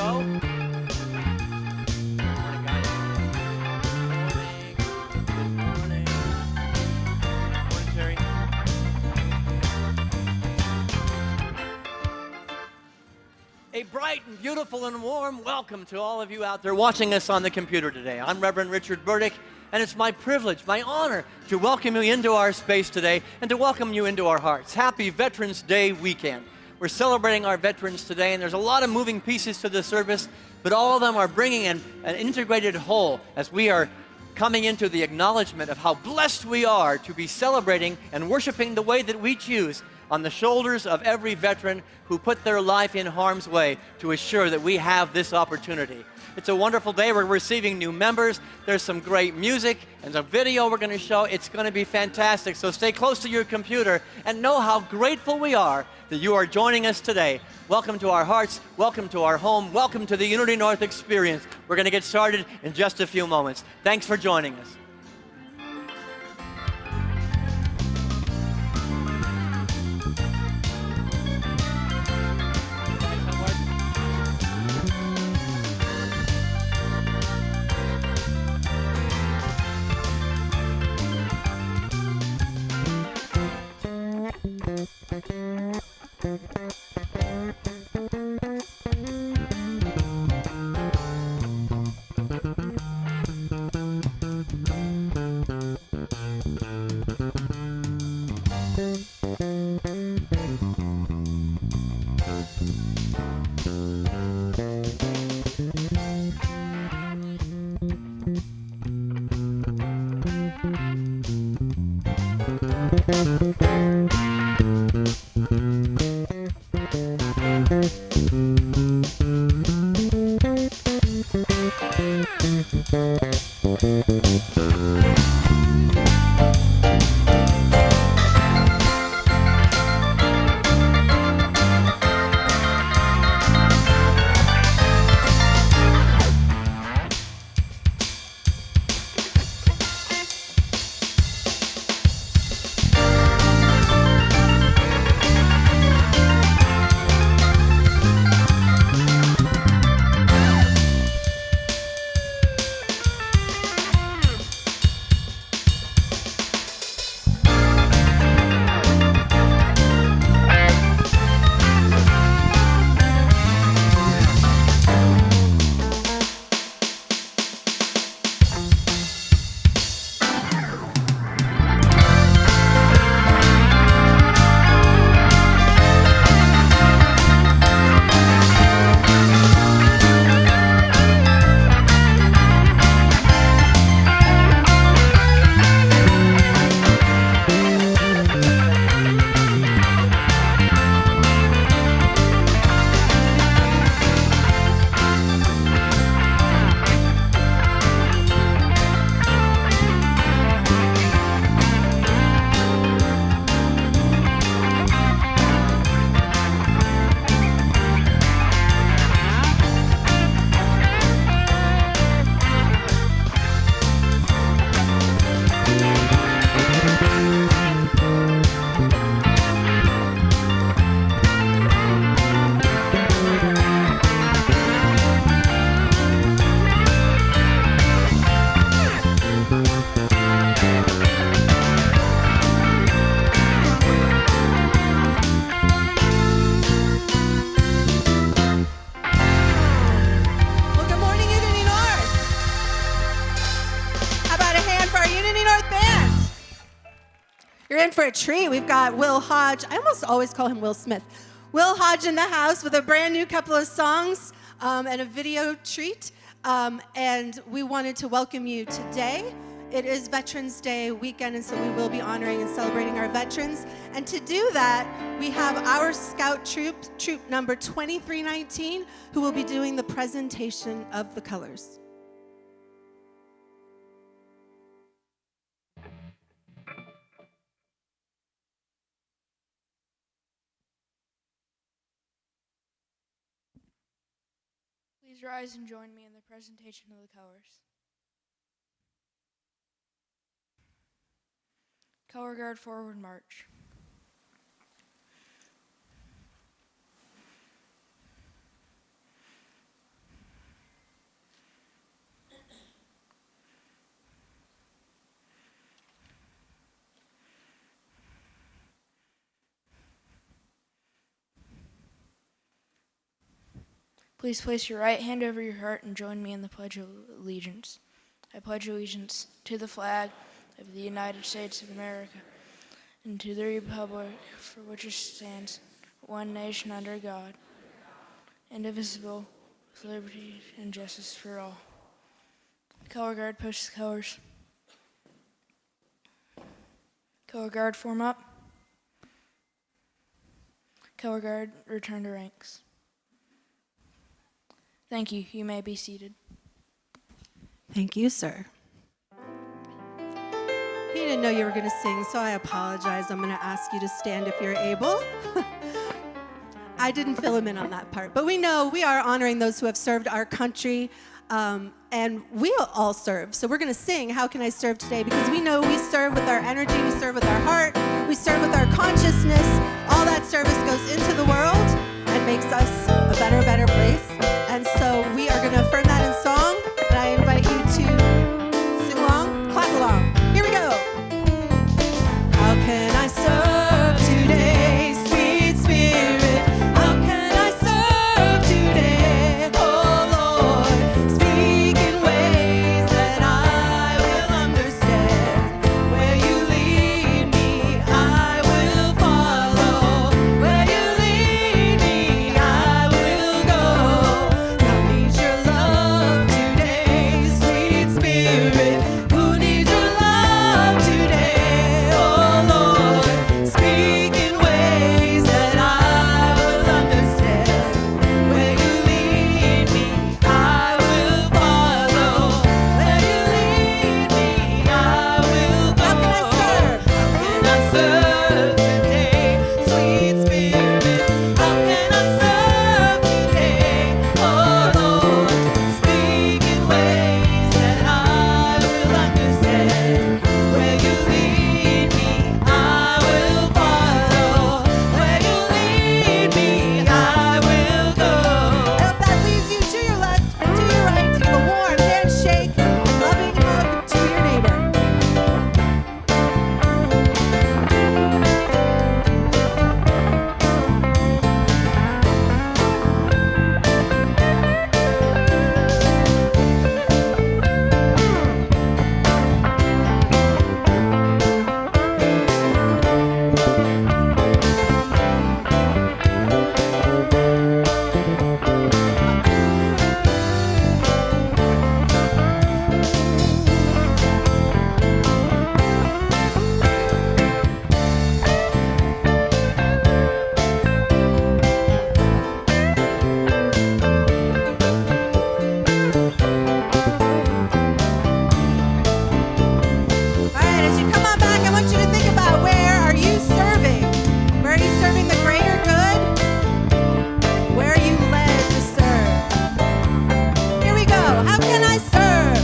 go. Good morning, guys. Good morning. Good morning, Terry. A bright and beautiful and warm welcome to all of you out there watching us on the computer today. I'm Reverend Richard Burdick, and it's my privilege, my honor, to welcome you into our space today and to welcome you into our hearts. Happy Veterans Day weekend. We're celebrating our veterans today, and there's a lot of moving pieces to the service, but all of them are bringing an integrated whole as we are coming into the acknowledgement of how blessed we are to be celebrating and worshiping the way that we choose on the shoulders of every veteran who put their life in harm's way to assure that we have this opportunity. It's a wonderful day. We're receiving new members. There's some great music and a video we're going to show. It's going to be fantastic. So stay close to your computer and know how grateful we are that you are joining us today. Welcome to our hearts. Welcome to our home. Welcome to the Unity North experience. We're going to get started in just a few moments. Thanks for joining us. For a treat, we've got Will Hodge. I almost always call him Will Smith. Will Hodge in the house with a brand new couple of songs and a video treat. And we wanted to welcome you today. It is Veterans Day weekend, and so we will be honoring and celebrating our veterans. And to do that, we have our scout troop number 2319, who will be doing the presentation of the colors. Please rise and join me in the presentation of the colors. Color guard forward march. Please place your right hand over your heart and join me in the Pledge of Allegiance. I pledge allegiance to the flag of the United States of America and to the republic for which it stands, one nation under God, indivisible, with liberty and justice for all. Color guard, post the colors. Color guard, form up. Color guard, return to ranks. Thank you. You may be seated. Thank you, sir. He didn't know you were going to sing, so I apologize. I'm going to ask you to stand if you're able. I didn't fill him in on that part, but we know we are honoring those who have served our country, and we all serve. So we're going to sing, How Can I Serve Today? Because we know we serve with our energy, we serve with our heart, we serve with our consciousness. All that service goes into the world and makes us a better place. And so we are going to affirm that in song, and I invite you to sing along, clap along. Here we go. How can I serve today, sweet spirit? How can I serve today, oh Lord? Speak in ways that I will understand. Where you lead me, I will follow. Where you lead me, I will go. I need your love today, sweet spirit. Who needs your love today, oh Lord? Speak in ways that I will understand. Where you lead me, I will follow. Where you lead me, I will go. How can I serve today, sweet spirit? How can I serve today, oh Lord? Speak in ways that I will understand. Where you lead me, I will follow. Where you lead me, I will go. I hope that leads you to your left, to your right, to give a warm handshake, loving hug to your neighbor. All right, as you come on back, I want you to think about, where are you serving? Where are you serving the greater good? Where are you led to serve? Here we go. How can I serve?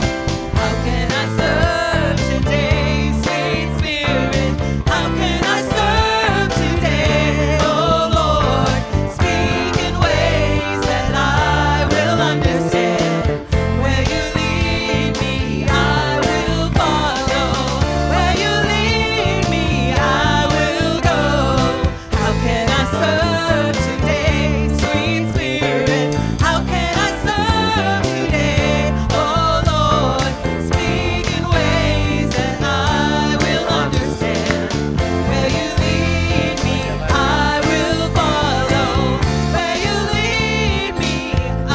How can I serve today, sweet spirit? How can I serve today, oh Lord? Speak in ways that I will understand. Where you lead me, I will follow. Where you lead me, I will go. How can I serve today, sweet spirit? How can I serve today, oh Lord? Speak in ways that I will understand. Where you lead me, I will follow. Where you lead me, I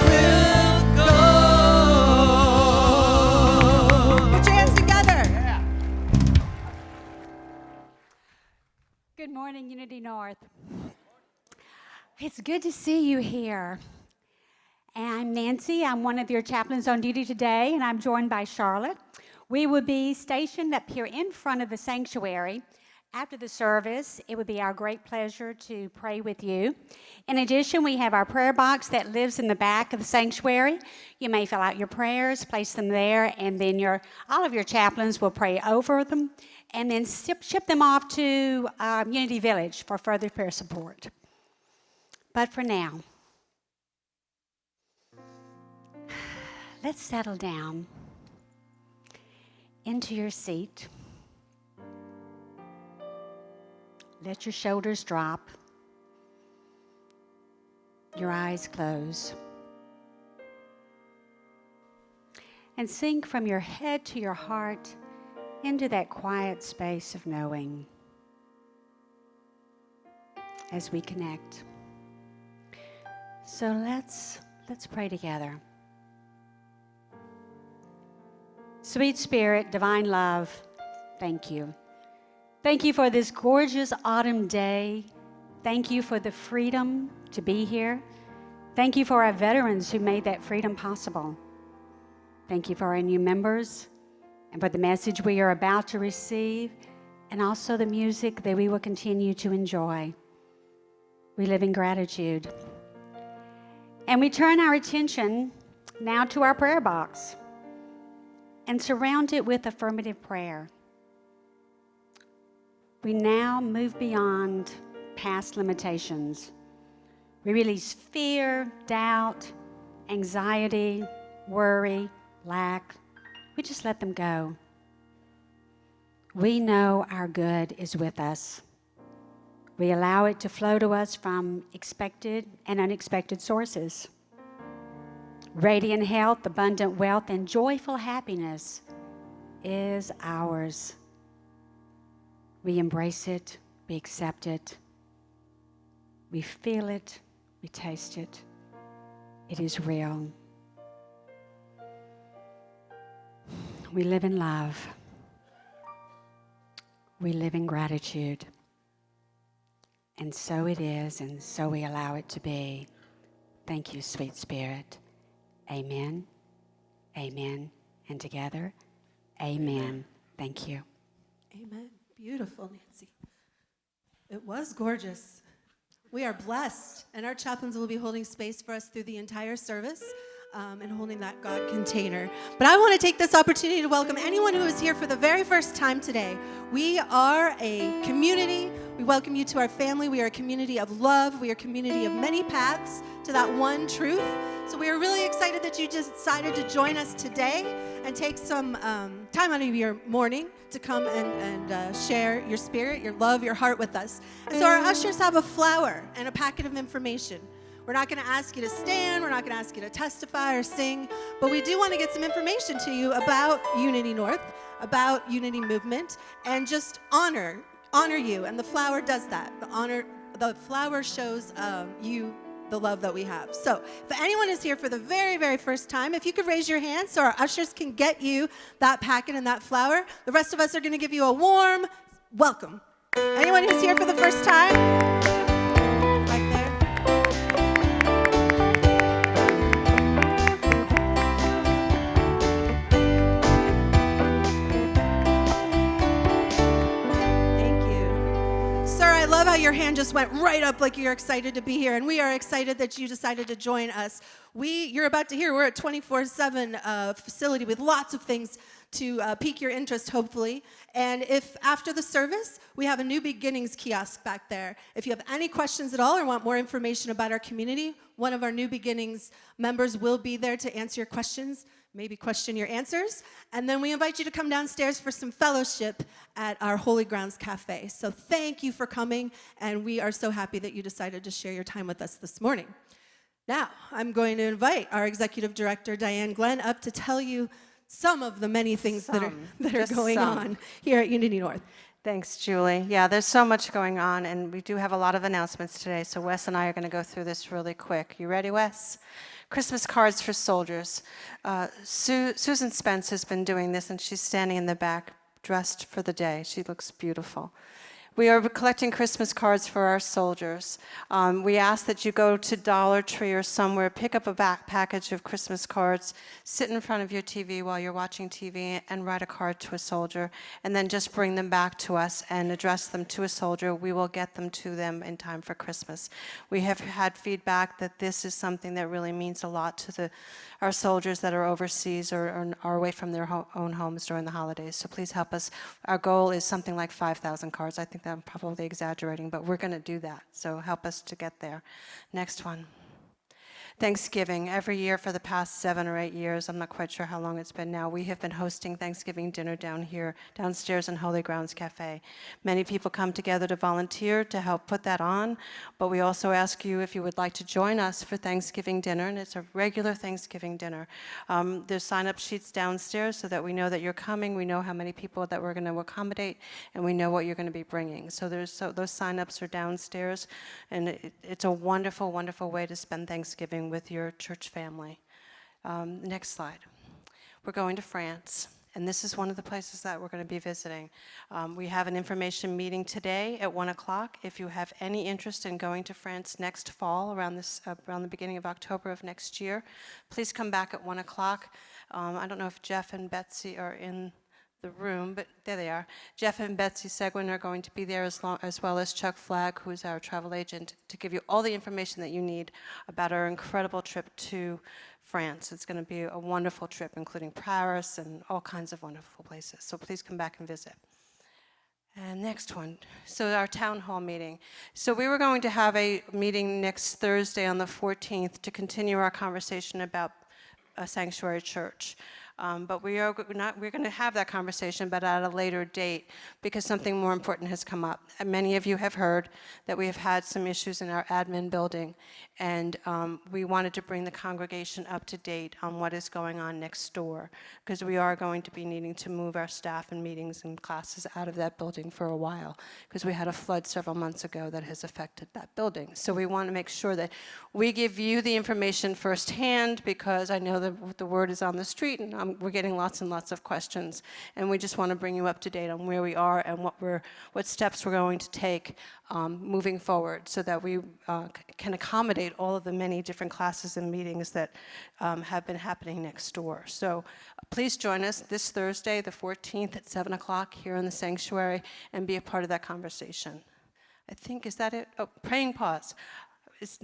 will go. Put your hands together. Good morning, Unity North. It's good to see you here. And I'm Nancy. I'm one of your chaplains on duty today, and I'm joined by Charlotte. We will be stationed up here in front of the sanctuary. After the service, it would be our great pleasure to pray with you. In addition, we have our prayer box that lives in the back of the sanctuary. You may fill out your prayers, place them there, and then all of your chaplains will pray over them, and then ship them off to Unity Village for further prayer support. But for now, let's settle down into your seat. Let your shoulders drop. your eyes close, and sink from your head to your heart into that quiet space of knowing as we connect. So let's pray together. Sweet Spirit, divine love, thank you. Thank you for this gorgeous autumn day. Thank you for the freedom to be here. Thank you for our veterans who made that freedom possible. Thank you for our new members and for the message we are about to receive, and also the music that we will continue to enjoy. We live in gratitude. And we turn our attention now to our prayer box and surround it with affirmative prayer. We now move beyond past limitations. We release fear, doubt, anxiety, worry, lack. We just let them go. We know our good is with us. We allow it to flow to us from expected and unexpected sources. Radiant health, abundant wealth, and joyful happiness is ours. We embrace it, we accept it, we feel it, we taste it. It is real. We live in love. We live in gratitude. And so it is, and so we allow it to be. Thank you, sweet Spirit. Amen, amen, and together, amen. Thank you. Amen. Beautiful, Nancy. It was gorgeous. We are blessed, and our chaplains will be holding space for us through the entire service and holding that God container. But I want to take this opportunity to welcome anyone who is here for the very first time today. We are a community. We welcome you to our family. We are a community of love. We are a community of many paths to that one truth. So we are really excited that you just decided to join us today and take some time out of your morning to come and share your spirit, your love, your heart with us. And so our ushers have a flower and a packet of information. We're not going to ask you to stand. We're not going to ask you to testify or sing. But we do want to get some information to you about Unity North, about Unity Movement, and just honor you. And the flower does that. The flower shows you the love that we have. So if anyone is here for the very, very first time, if you could raise your hand so our ushers can get you that packet and that flower. The rest of us are going to give you a warm welcome. Anyone who's here for the first time? Right there. Thank you. Sir, I love how your hand just went right up like you're excited to be here, and we are excited that you decided to join us. You're about to hear, we're a 24/7 facility with lots of things to pique your interest, hopefully. And if after the service, we have a New Beginnings kiosk back there. If you have any questions at all or want more information about our community, one of our New Beginnings members will be there to answer your questions, maybe question your answers. And then we invite you to come downstairs for some fellowship at our Holy Grounds Cafe. So thank you for coming, and we are so happy that you decided to share your time with us this morning. Now, I'm going to invite our Executive Director, Diane Glenn, up to tell you some of the many things that are going on here at Unity North. Thanks, Julie. Yeah, there's so much going on, and we do have a lot of announcements today, so Wes and I are going to go through this really quick. You ready, Wes? Christmas cards for soldiers. Susan Spence has been doing this, and she's standing in the back, dressed for the day. She looks beautiful. We are collecting Christmas cards for our soldiers. We ask that you go to Dollar Tree or somewhere, pick up a back package of Christmas cards, sit in front of your TV while you're watching TV, and write a card to a soldier, and then just bring them back to us and address them to a soldier. We will get them to them in time for Christmas. We have had feedback that this is something that really means a lot to our soldiers that are overseas or are away from their own homes during the holidays. So please help us. Our goal is something like 5,000 cards. I think that I'm probably exaggerating, but we're going to do that. So help us to get there. Next one. Thanksgiving. Every year for the past 7 or 8 years, I'm not quite sure how long it's been now, we have been hosting Thanksgiving dinner downstairs in Holy Grounds Cafe. Many people come together to volunteer to help put that on, but we also ask you if you would like to join us for Thanksgiving dinner, and it's a regular Thanksgiving dinner. There's sign-up sheets downstairs so that we know that you're coming, we know how many people that we're going to accommodate, and we know what you're going to be bringing. So those sign-ups are downstairs, and it's a wonderful, wonderful way to spend Thanksgiving with your church family. Next slide. We're going to France, and this is one of the places that we're going to be visiting. We have an information meeting today at 1 o'clock. If you have any interest in going to France next fall, around the beginning of October of next year, please come back at 1 o'clock. I don't know if Jeff and Betsy are in the room, but there they are. Jeff and Betsy Seguin are going to be there as well as Chuck Flagg, who's our travel agent, to give you all the information that you need about our incredible trip to France. It's going to be a wonderful trip, including Paris and all kinds of wonderful places. So please come back and visit. And next one, so our town hall meeting. So we were going to have a meeting next Thursday on the 14th to continue our conversation about a sanctuary church. But we're going to have that conversation, but at a later date, because something more important has come up. And many of you have heard that we have had some issues in our admin building, and we wanted to bring the congregation up to date on what is going on next door, because we are going to be needing to move our staff and meetings and classes out of that building for a while, because we had a flood several months ago that has affected that building. So we want to make sure that we give you the information firsthand, because I know that the word is on the street, and we're getting lots and lots of questions, and we just want to bring you up to date on where we are and what steps we're going to take moving forward, so that we can accommodate all of the many different classes and meetings that have been happening next door. So please join us this Thursday, the 14th at 7 o'clock here in the sanctuary, and be a part of that conversation. I think, is that it? Oh, praying pause. It's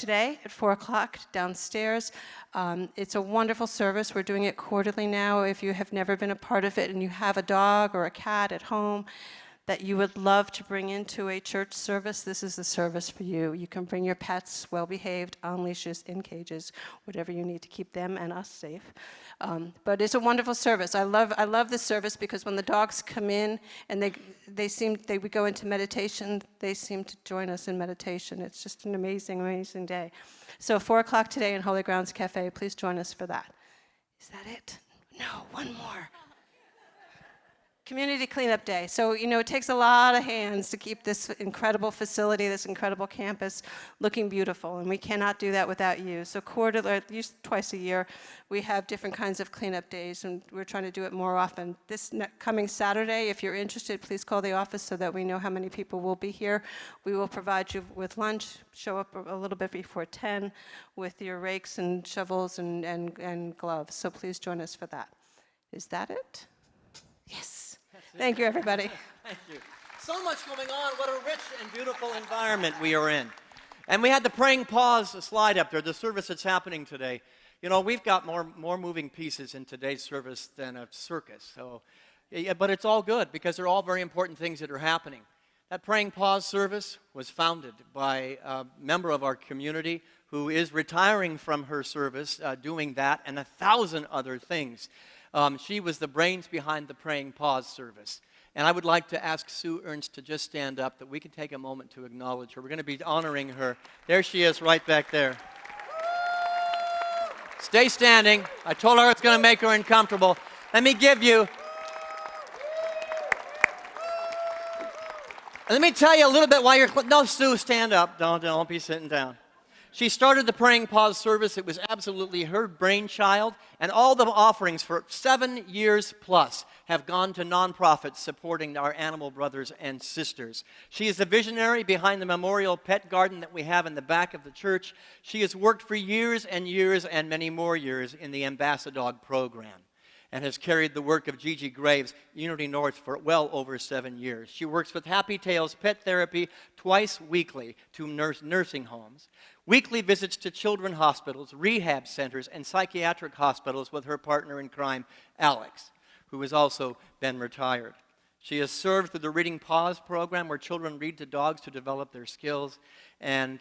today at 4 o'clock downstairs. It's a wonderful service. We're doing it quarterly now. If you have never been a part of it and you have a dog or a cat at home that you would love to bring into a church service, this is the service for you. You can bring your pets, well-behaved, on leashes, in cages, whatever you need to keep them and us safe. But it's a wonderful service. I love this service because when the dogs come in and they would go into meditation, they seem to join us in meditation. It's just an amazing, amazing day. So 4 o'clock today in Holy Grounds Cafe, please join us for that. Is that it? No, one more. Community Cleanup Day. So, it takes a lot of hands to keep this incredible facility, this incredible campus looking beautiful, and we cannot do that without you. So quarterly, at least twice a year, we have different kinds of cleanup days, and we're trying to do it more often. This coming Saturday, if you're interested, please call the office so that we know how many people will be here. We will provide you with lunch. Show up a little bit before 10 with your rakes and shovels and gloves. So please join us for that. Is that it? Yes. Thank you, everybody. Thank you. So much going on. What a rich and beautiful environment we are in. And we had the praying pause slide up there, the service that's happening today. We've got more moving pieces in today's service than a circus. So, but it's all good because they're all very important things that are happening. That praying pause service was founded by a member of our community who is retiring from her service, doing that and 1,000 other things. She was the brains behind the praying pause service. And I would like to ask Sue Ernst to just stand up, that we can take a moment to acknowledge her. We're going to be honoring her. There she is, right back there. Stay standing. I told her it's going to make her uncomfortable. Let me tell you a little bit while you're... No, Sue, stand up. Don't be sitting down. She started the praying pause service. It was absolutely her brainchild, and all the offerings for 7 years plus have gone to nonprofits supporting our animal brothers and sisters. She is the visionary behind the memorial pet garden that we have in the back of the church. She has worked for years and years and many more years in the Ambassadog program, and has carried the work of Gigi Graves, Unity North, for well over 7 years. She works with Happy Tales Pet Therapy twice weekly to nursing homes, weekly visits to children's hospitals, rehab centers, and psychiatric hospitals with her partner in crime, Alex, who has also been retired. She has served through the Reading Pause program, where children read to dogs to develop their skills, and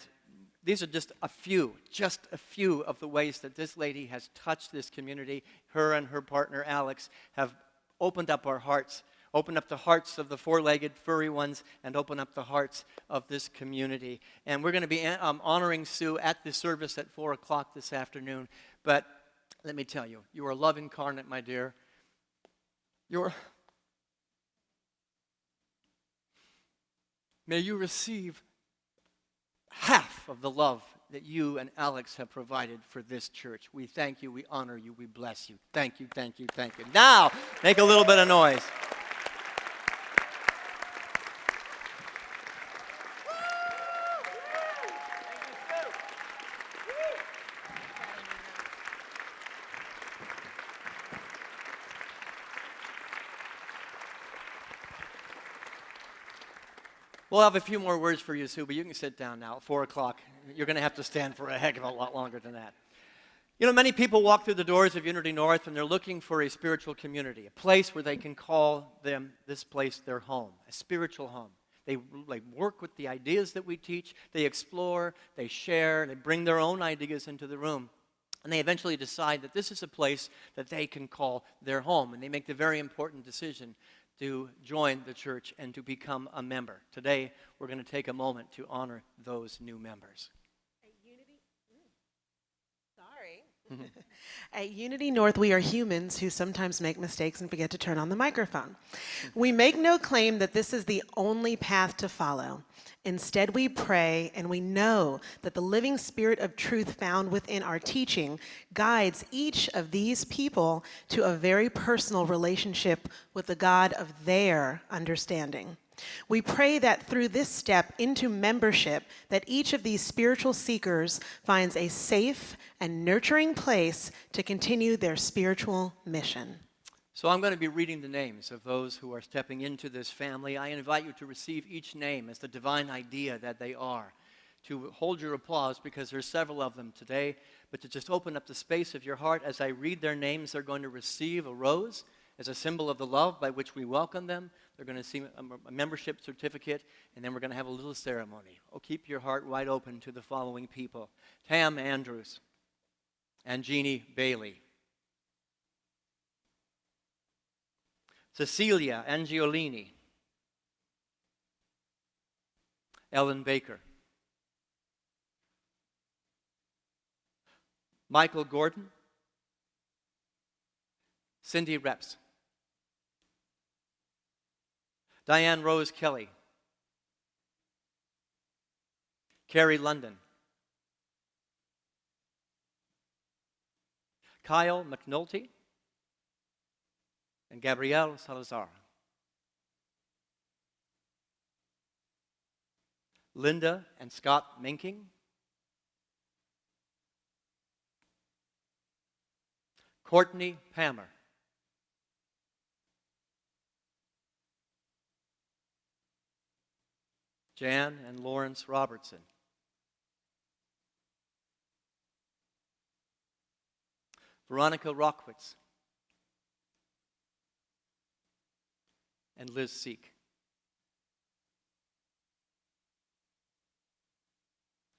these are just a few of the ways that this lady has touched this community. Her and her partner, Alex, have opened up our hearts, opened up the hearts of the four-legged furry ones, and opened up the hearts of this community. And we're going to be honoring Sue at the service at 4 o'clock this afternoon. But let me tell you, you are love incarnate, my dear. May you receive half of the love that you and Alex have provided for this church. We thank you, we honor you, we bless you. Thank you, thank you, thank you. Now, make a little bit of noise. We'll have a few more words for you, Sue, but you can sit down now at 4 o'clock. You're going to have to stand for a heck of a lot longer than that. You know, many people walk through the doors of Unity North and they're looking for a spiritual community, a place where they can call this place their home, a spiritual home. They work with the ideas that we teach, they explore, they share, they bring their own ideas into the room. And they eventually decide that this is a place that they can call their home. And they make the very important decision to join the church and to become a member. Today, we're going to take a moment to honor those new members. At Unity North, we are humans who sometimes make mistakes and forget to turn on the microphone. We make no claim that this is the only path to follow. Instead, we pray and we know that the living spirit of truth found within our teaching guides each of these people to a very personal relationship with the God of their understanding. We pray that through this step into membership, that each of these spiritual seekers finds a safe and nurturing place to continue their spiritual mission. So I'm going to be reading the names of those who are stepping into this family. I invite you to receive each name as the divine idea that they are, to hold your applause because there's several of them today, but to just open up the space of your heart. As I read their names, they're going to receive a rose as a symbol of the love by which we welcome them. They're going to see a membership certificate, and then we're going to have a little ceremony. Oh, keep your heart wide open to the following people: Tam Andrews and Jeannie Bailey, Cecilia Angiolini, Ellen Baker, Michael Gordon, Cindy Reps, Diane Rose Kelly, Carrie London, Kyle McNulty, and Gabrielle Salazar. Linda and Scott Minking, Courtney Pammer, Jan and Lawrence Robertson, Veronica Rockwitz, and Liz Seek.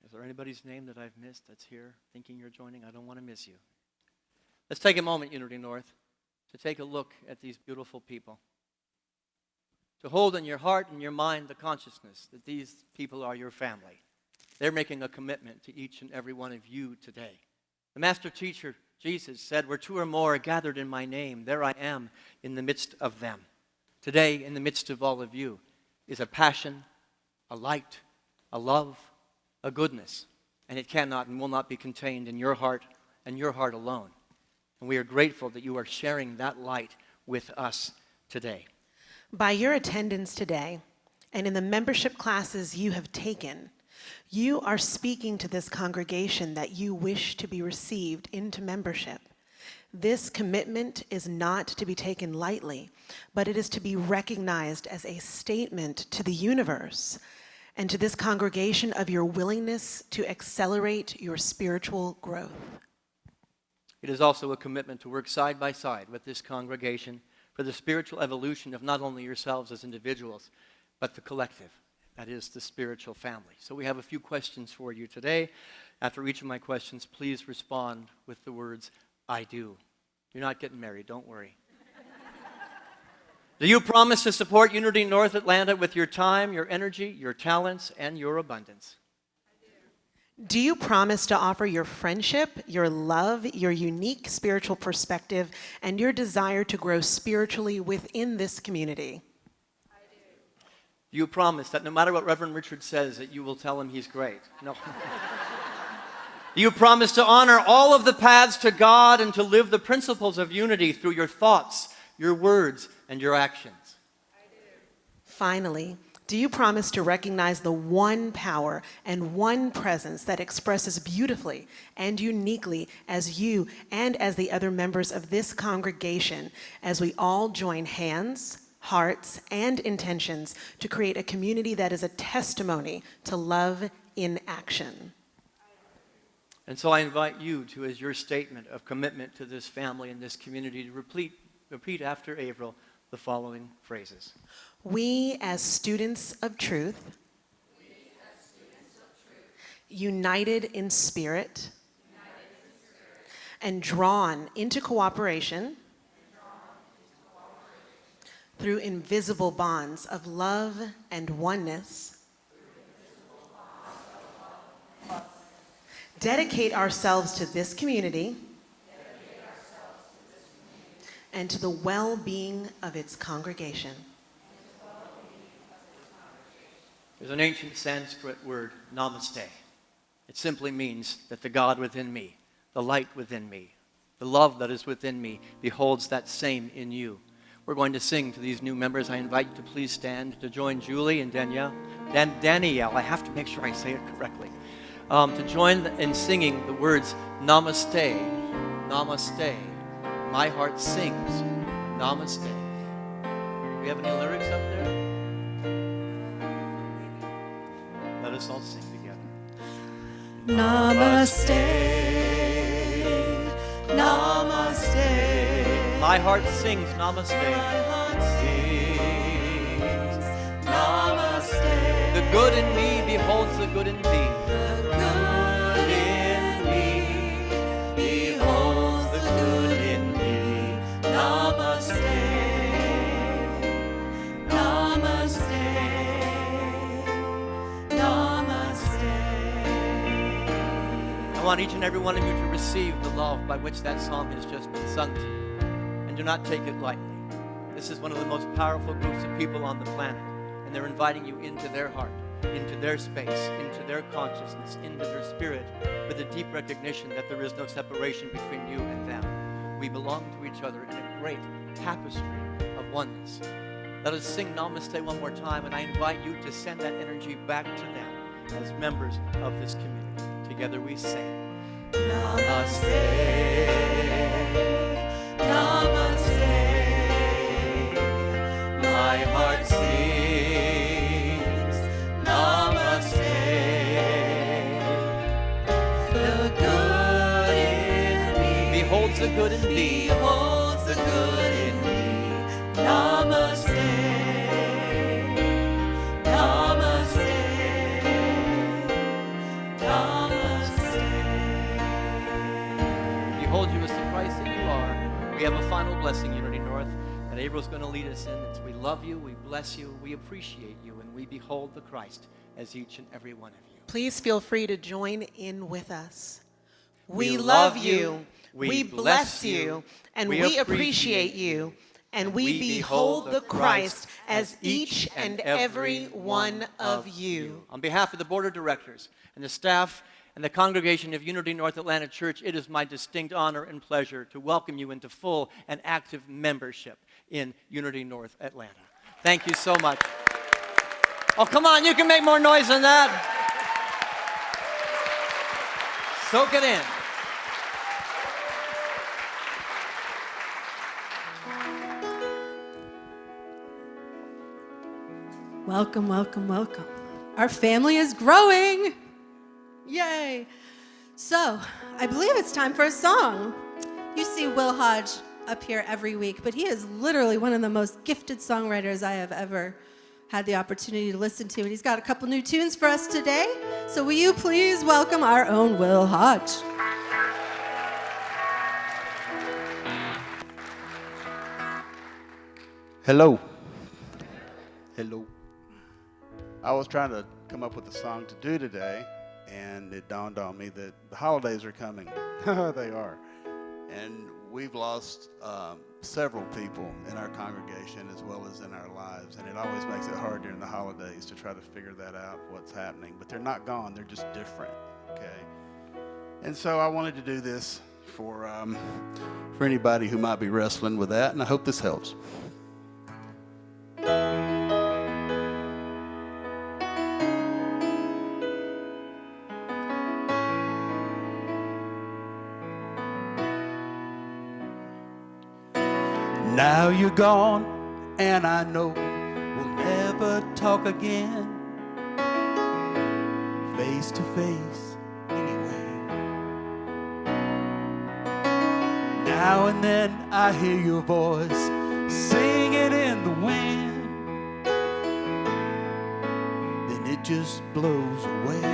Is there anybody's name that I've missed that's here thinking you're joining? I don't want to miss you. Let's take a moment, Unity North, to take a look at these beautiful people. To hold in your heart and your mind the consciousness that these people are your family. They're making a commitment to each and every one of you today. The master teacher, Jesus, said, "Where two or more are gathered in my name, there I am in the midst of them." Today, in the midst of all of you, is a passion, a light, a love, a goodness, and it cannot and will not be contained in your heart and your heart alone. And we are grateful that you are sharing that light with us today. By your attendance today, and in the membership classes you have taken, you are speaking to this congregation that you wish to be received into membership. This commitment is not to be taken lightly, but it is to be recognized as a statement to the universe and to this congregation of your willingness to accelerate your spiritual growth. It is also a commitment to work side by side with this congregation for the spiritual evolution of not only yourselves as individuals, but the collective, That is the spiritual family. So we have a few questions for you today. After each of my questions, please respond with the words, I do. You're not getting married, don't worry. Do you promise to support Unity North Atlanta with your time, your energy, your talents, and your abundance? Do you promise to offer your friendship, your love, your unique spiritual perspective, and your desire to grow spiritually within this community? Do you promise that no matter what Reverend Richard says, that you will tell him he's great? No. Do you promise to honor all of the paths to God and to live the principles of unity through your thoughts, your words, and your actions? Finally, do you promise to recognize the one power and one presence that expresses beautifully and uniquely as you and as the other members of this congregation as we all join hands, hearts, and intentions to create a community that is a testimony to love in action? And so I invite you to, as your statement of commitment to this family and this community, to repeat after Avril the following phrases. We as students of truth, united in spirit, and drawn into cooperation through invisible bonds of love and oneness, dedicate ourselves to this community and to the well-being of its congregation. There's an ancient Sanskrit word, namaste. It simply means that the God within me, the light within me, the love that is within me beholds that same in you. We're going to sing to these new members. I invite you to please stand to join Julie and Danielle. Danielle, I have to make sure I say it correctly. To join in singing the words, namaste, namaste. My heart sings, namaste. Do we have any lyrics up there? Let us all sing together. Namaste, namaste. My heart sings, namaste. My heart sings, namaste. The good in me beholds the good in thee. The good in me beholds the good in me. Namaste, namaste, namaste. I want each and every one of you to receive the love by which that psalm has just been sung to you. And do not take it lightly. This is one of the most powerful groups of people on the planet. And they're inviting you into their heart, into their space, into their consciousness, into their spirit, with a deep recognition that there is no separation between you and them. We belong to each other in a great tapestry of oneness. Let us sing Namaste one more time, and I invite you to send that energy back to them as members of this community. Together we sing. Namaste, namaste. My heart sings, namaste. The good in me Beholds the good in thee. beholds the good in me. Namaste, namaste, namaste. Behold you as the Christ that you are. We have a final blessing, Unity North, that April's going to lead us in. It's we love you, we bless you, we appreciate you, and we behold the Christ as each and every one of you. Please feel free to join in with us. We We love love you, you, we we bless bless you, you, and we we appreciate appreciate you, and we behold the Christ as each and every one of you. On behalf of the Board of Directors and the staff and the congregation of Unity North Atlanta Church, it is my distinct honor and pleasure to welcome you into full and active membership in Unity North Atlanta. Thank you so much. Oh, come on, you can make more noise than that. Soak it in. Welcome, welcome, welcome. Our family is growing. Yay. So, I believe it's time for a song. You see Will Hodge up here every week, but he is literally one of the most gifted songwriters I have ever had the opportunity to listen to. And he's got a couple new tunes for us today. So will you please welcome our own Will Hodge. Hello. Hello. I was trying to come up with a song to do today, and it dawned on me that the holidays are coming. They are. And we've lost several people in our congregation as well as in our lives, and it always makes it hard during the holidays to try to figure that out, what's happening. But they're not gone, they're just different, okay? And so I wanted to do this for anybody who might be wrestling with that, and I hope this helps. Now you're gone, and I know we'll never talk again, face to face anyway. Now and then I hear your voice singing in the wind, then it just blows away.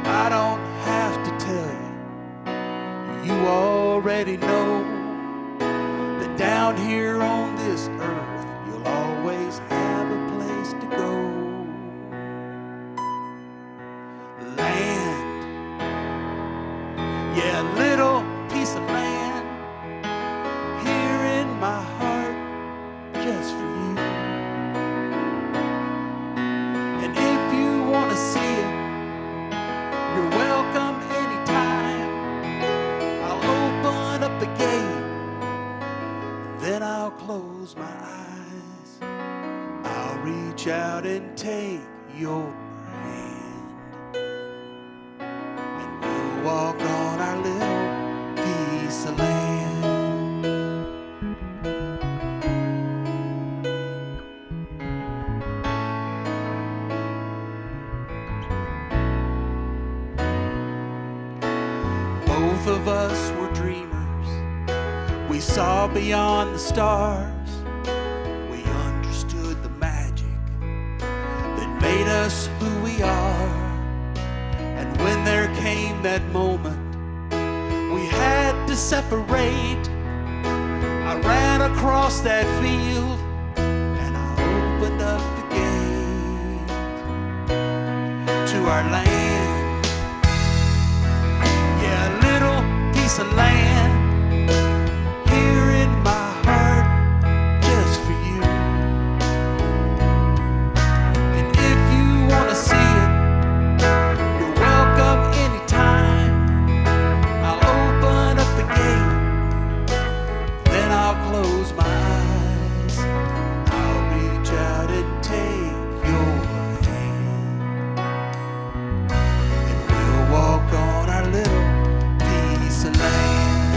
I don't have to tell you. You already know that down here on this earth, you'll always have a place to go. Land, yeah, a little piece of land here in my heart just for you. And if you want to see it, you're welcome anytime. Open up the gate, then I'll close my eyes. I'll reach out and take your hand, and we'll walk on our little piece of land. Both of us were dreamers. We saw beyond the stars. We understood the magic that made us who we are. And when there came that moment, we had to separate. I ran across that field and I opened up the gate to our land. Yeah, a little piece of land here in my heart just for you. And if you want to see it, you're welcome anytime. I'll open up the gate, then I'll close my eyes. I'll reach out and take your hand, and we'll walk on our little piece of land.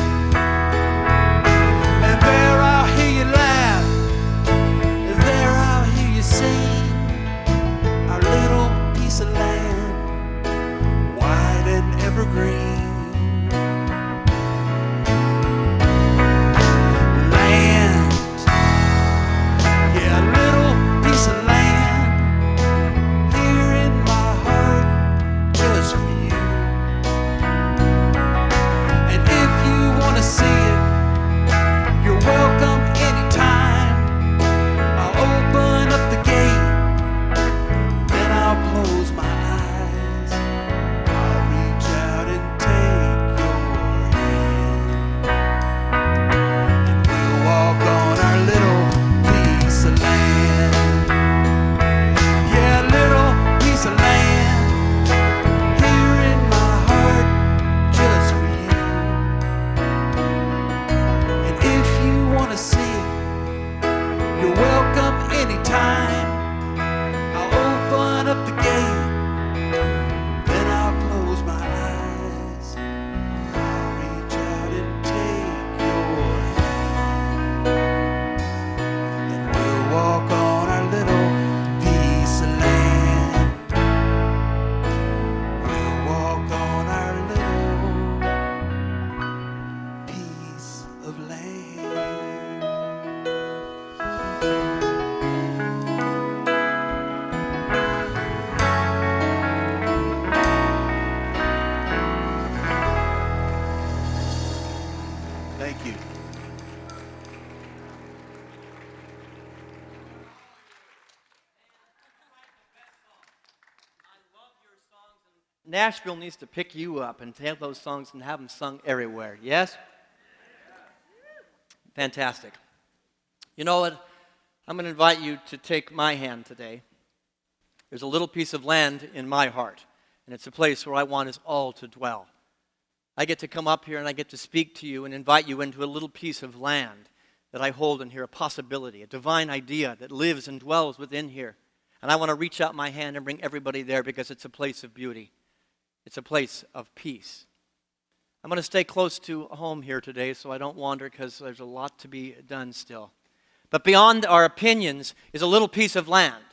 Thank you. Nashville needs to pick you up and take those songs and have them sung everywhere. Yes? Fantastic. You know what? I'm going to invite you to take my hand today. There's a little piece of land in my heart, and it's a place where I want us all to dwell. I get to come up here and I get to speak to you and invite you into a little piece of land that I hold in here, a possibility, a divine idea that lives and dwells within here. And I want to reach out my hand and bring everybody there because it's a place of beauty. It's a place of peace. I'm going to stay close to home here today so I don't wander because there's a lot to be done still. But beyond our opinions is a little piece of land.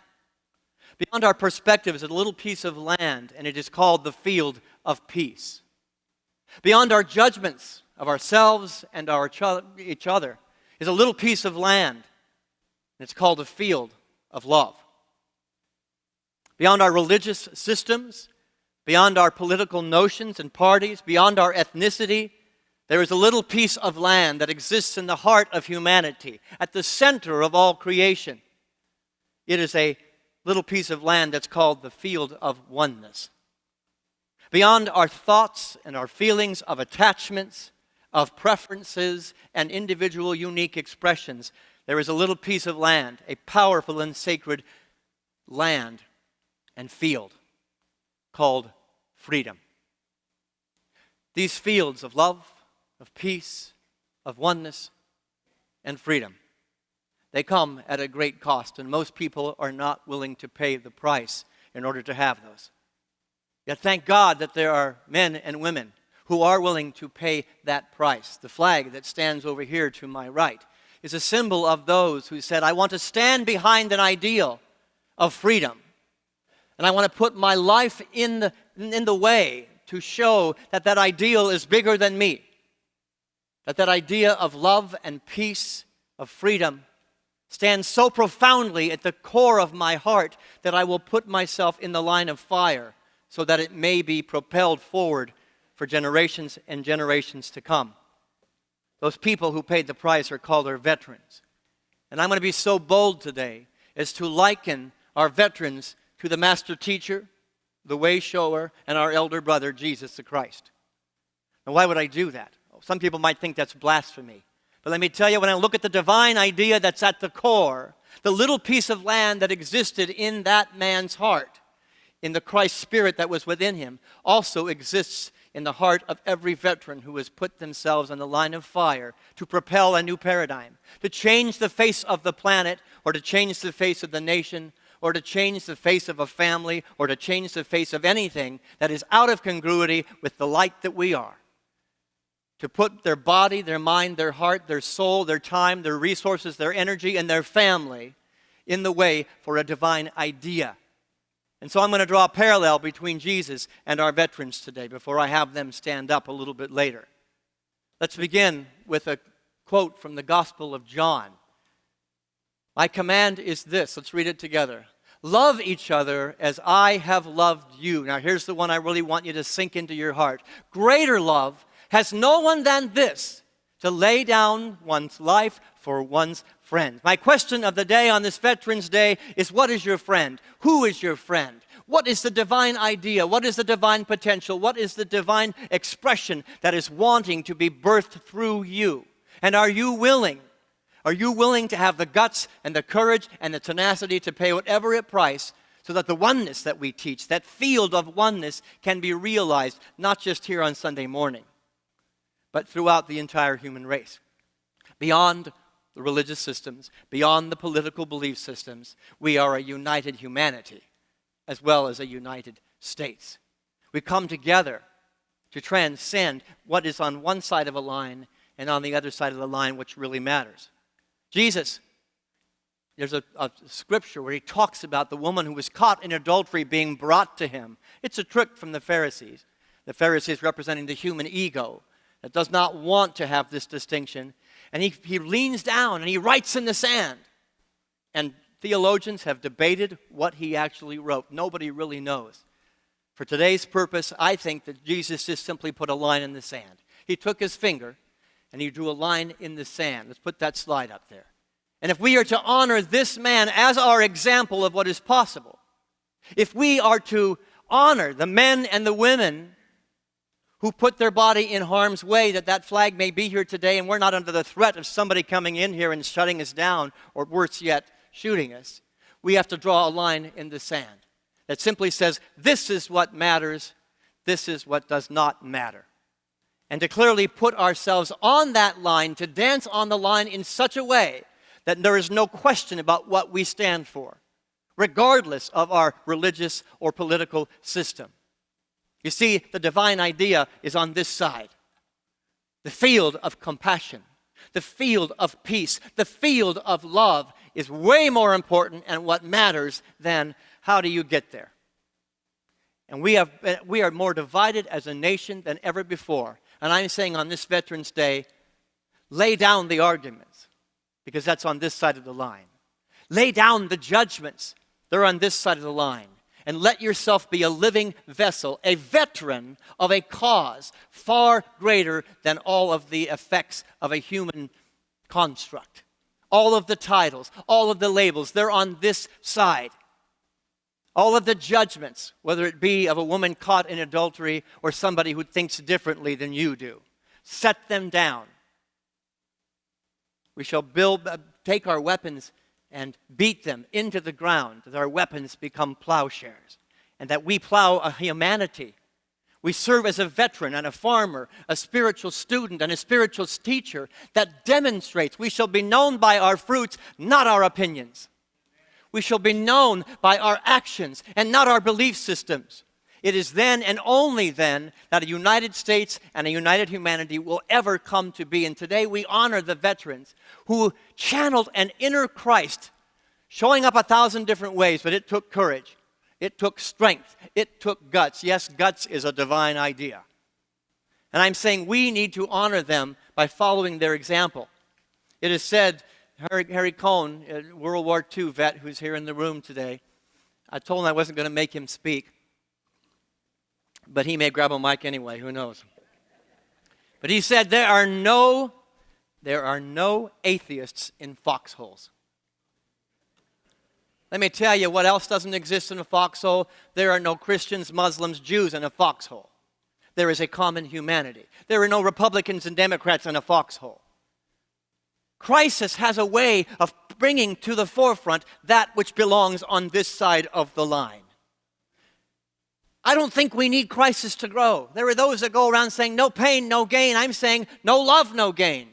Beyond our perspective is a little piece of land, and it is called the field of peace. Beyond our judgments of ourselves and each other is a little piece of land, and it's called the field of love. Beyond our religious systems, beyond our political notions and parties, beyond our ethnicity, there is a little piece of land that exists in the heart of humanity, at the center of all creation. It is a little piece of land that's called the field of oneness. Beyond our thoughts and our feelings of attachments, of preferences, and individual unique expressions, there is a little piece of land, a powerful and sacred land and field called freedom. These fields of love, of peace, of oneness, and freedom, they come at a great cost, and most people are not willing to pay the price in order to have those. Yet thank God that there are men and women who are willing to pay that price. The flag that stands over here to my right is a symbol of those who said, I want to stand behind an ideal of freedom, and I want to put my life in the way to show that that ideal is bigger than me, that that idea of love and peace, of freedom, stands so profoundly at the core of my heart that I will put myself in the line of fire so that it may be propelled forward for generations and generations to come. Those people who paid the price are called our veterans. And I'm going to be so bold today as to liken our veterans to the master teacher, the way shower, and our elder brother, Jesus the Christ. Now, why would I do that? Some people might think that's blasphemy. But let me tell you, when I look at the divine idea that's at the core, the little piece of land that existed in that man's heart, in the Christ spirit that was within him, also exists in the heart of every veteran who has put themselves on the line of fire to propel a new paradigm, to change the face of the planet, or to change the face of the nation, or to change the face of a family, or to change the face of anything that is out of congruity with the light that we are. To put their body, their mind, their heart, their soul, their time, their resources, their energy, and their family in the way for a divine idea. And so I'm going to draw a parallel between Jesus and our veterans today before I have them stand up a little bit later. Let's begin with a quote from the Gospel of John. My command is this. Let's read it together. Love each other as I have loved you. Now here's the one I really want you to sink into your heart. Greater love has no one than this, to lay down one's life for one's friend. My question of the day on this Veterans Day is, what is your friend? Who is your friend? What is the divine idea? What is the divine potential? What is the divine expression that is wanting to be birthed through you? And are you willing? Are you willing to have the guts and the courage and the tenacity to pay whatever it price so that the oneness that we teach, that field of oneness, can be realized not just here on Sunday morning, but throughout the entire human race? Beyond the religious systems, beyond the political belief systems, we are a united humanity as well as a united states. We come together to transcend what is on one side of a line and on the other side of the line which really matters. Jesus, there's a scripture where he talks about the woman who was caught in adultery being brought to him. It's a trick from the Pharisees representing the human ego that does not want to have this distinction. And he leans down and he writes in the sand. And theologians have debated what he actually wrote. Nobody really knows. For today's purpose, I think that Jesus just simply put a line in the sand. He took his finger And he drew a line in the sand. Let's put that slide up there. And if we are to honor this man as our example of what is possible, if we are to honor the men and the women who put their body in harm's way, that flag may be here today and we're not under the threat of somebody coming in here and shutting us down, or worse yet, shooting us, we have to draw a line in the sand that simply says, this is what matters, this is what does not matter. And to clearly put ourselves on that line, to dance on the line in such a way that there is no question about what we stand for, regardless of our religious or political system. You see, the divine idea is on this side. The field of compassion, the field of peace, the field of love is way more important and what matters than how do you get there. And we are more divided as a nation than ever before. And I'm saying on this Veterans Day, lay down the arguments, because that's on this side of the line. Lay down the judgments, they're on this side of the line. And let yourself be a living vessel, a veteran of a cause far greater than all of the effects of a human construct. All of the titles, all of the labels, they're on this side. All of the judgments, whether it be of a woman caught in adultery or somebody who thinks differently than you do, set them down. We shall take our weapons and beat them into the ground, that our weapons become plowshares, and that we plow a humanity. We serve as a veteran and a farmer, a spiritual student and a spiritual teacher that demonstrates we shall be known by our fruits, not our opinions. We shall be known by our actions and not our belief systems. It is then and only then that a united states and a united humanity will ever come to be. And today we honor the veterans who channeled an inner Christ, showing up 1,000 different ways, but it took courage. It took strength. It took guts. Yes, guts is a divine idea. And I'm saying we need to honor them by following their example. It is said, Harry Cohn, a World War II vet who's here in the room today, I told him I wasn't going to make him speak, but he may grab a mic anyway, who knows. But he said there are no atheists in foxholes. Let me tell you what else doesn't exist in a foxhole. There are no Christians, Muslims, Jews in a foxhole. There is a common humanity. There are no Republicans and Democrats in a foxhole. Crisis has a way of bringing to the forefront that which belongs on this side of the line. I don't think we need crisis to grow. There are those that go around saying no pain, no gain. I'm saying no love, no gain.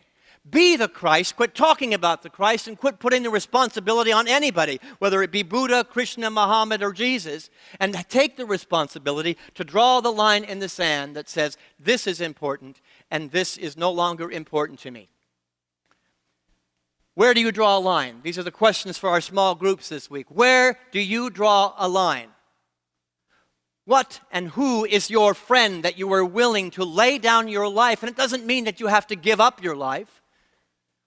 Be the Christ, quit talking about the Christ, and quit putting the responsibility on anybody, whether it be Buddha, Krishna, Muhammad, or Jesus, and take the responsibility to draw the line in the sand that says this is important and this is no longer important to me. Where do you draw a line? These are the questions for our small groups this week. Where do you draw a line? What and who is your friend that you are willing to lay down your life? And it doesn't mean that you have to give up your life.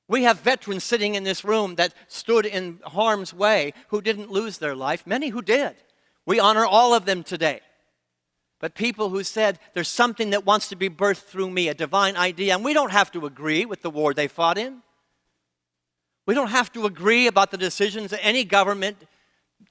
We have veterans sitting in this room that stood in harm's way who didn't lose their life, many who did. We honor all of them today. But people who said, there's something that wants to be birthed through me, a divine idea, and we don't have to agree with the war they fought in. We don't have to agree about the decisions that any government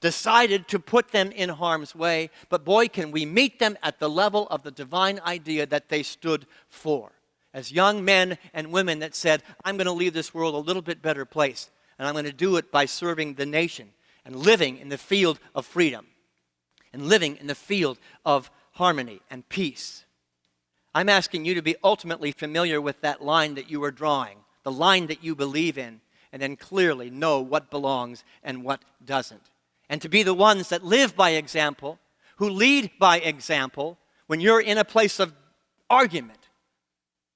decided to put them in harm's way, but boy, can we meet them at the level of the divine idea that they stood for. As young men and women that said, I'm going to leave this world a little bit better place, and I'm going to do it by serving the nation and living in the field of freedom and living in the field of harmony and peace. I'm asking you to be ultimately familiar with that line that you are drawing, the line that you believe in, and then clearly know what belongs and what doesn't. And to be the ones that live by example, who lead by example, when you're in a place of argument,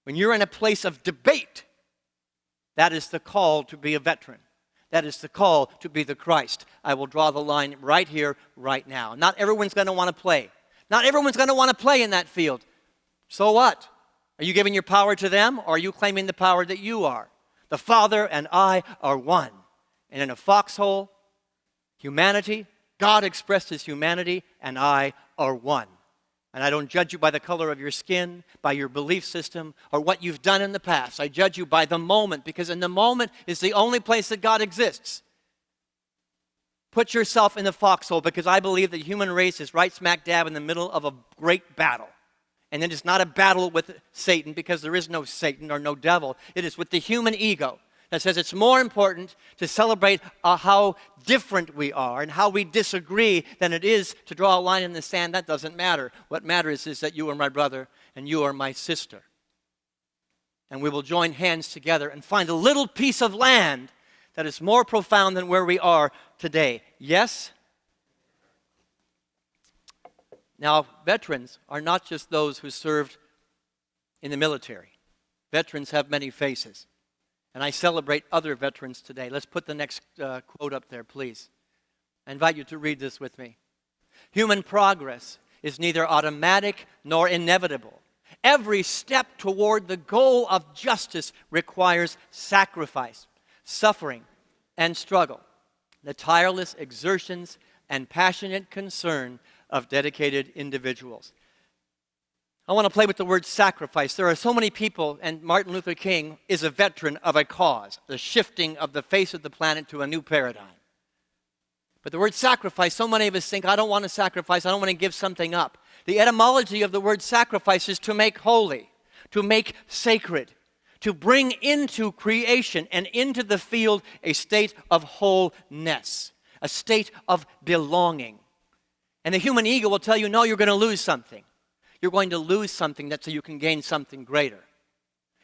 when you're in a place of debate, that is the call to be a veteran. That is the call to be the Christ. I will draw the line right here, right now. Not everyone's going to want to play. Not everyone's going to want to play in that field. So what? Are you giving your power to them, or are you claiming the power that you are? The Father and I are one. And in a foxhole, humanity, God expressed his humanity, and I are one. And I don't judge you by the color of your skin, by your belief system, or what you've done in the past. I judge you by the moment, because in the moment is the only place that God exists. Put yourself in the foxhole, because I believe the human race is right smack dab in the middle of a great battle. And it is not a battle with Satan, because there is no Satan or no devil. It is with the human ego that says it's more important to celebrate how different we are and how we disagree than it is to draw a line in the sand. That doesn't matter. What matters is that you are my brother and you are my sister. And we will join hands together and find a little piece of land that is more profound than where we are today. Yes? Now, veterans are not just those who served in the military. Veterans have many faces. And I celebrate other veterans today. Let's put the next quote up there, please. I invite you to read this with me. Human progress is neither automatic nor inevitable. Every step toward the goal of justice requires sacrifice, suffering, and struggle. The tireless exertions and passionate concern of dedicated individuals. I want to play with the word sacrifice. There are so many people, and Martin Luther King is a veteran of a cause, the shifting of the face of the planet to a new paradigm. But the word sacrifice, so many of us think, I don't want to sacrifice, I don't want to give something up. The etymology of the word sacrifice is to make holy, to make sacred, to bring into creation and into the field a state of wholeness, a state of belonging. And the human ego will tell you, no, you're going to lose something. You're going to lose something so you can gain something greater.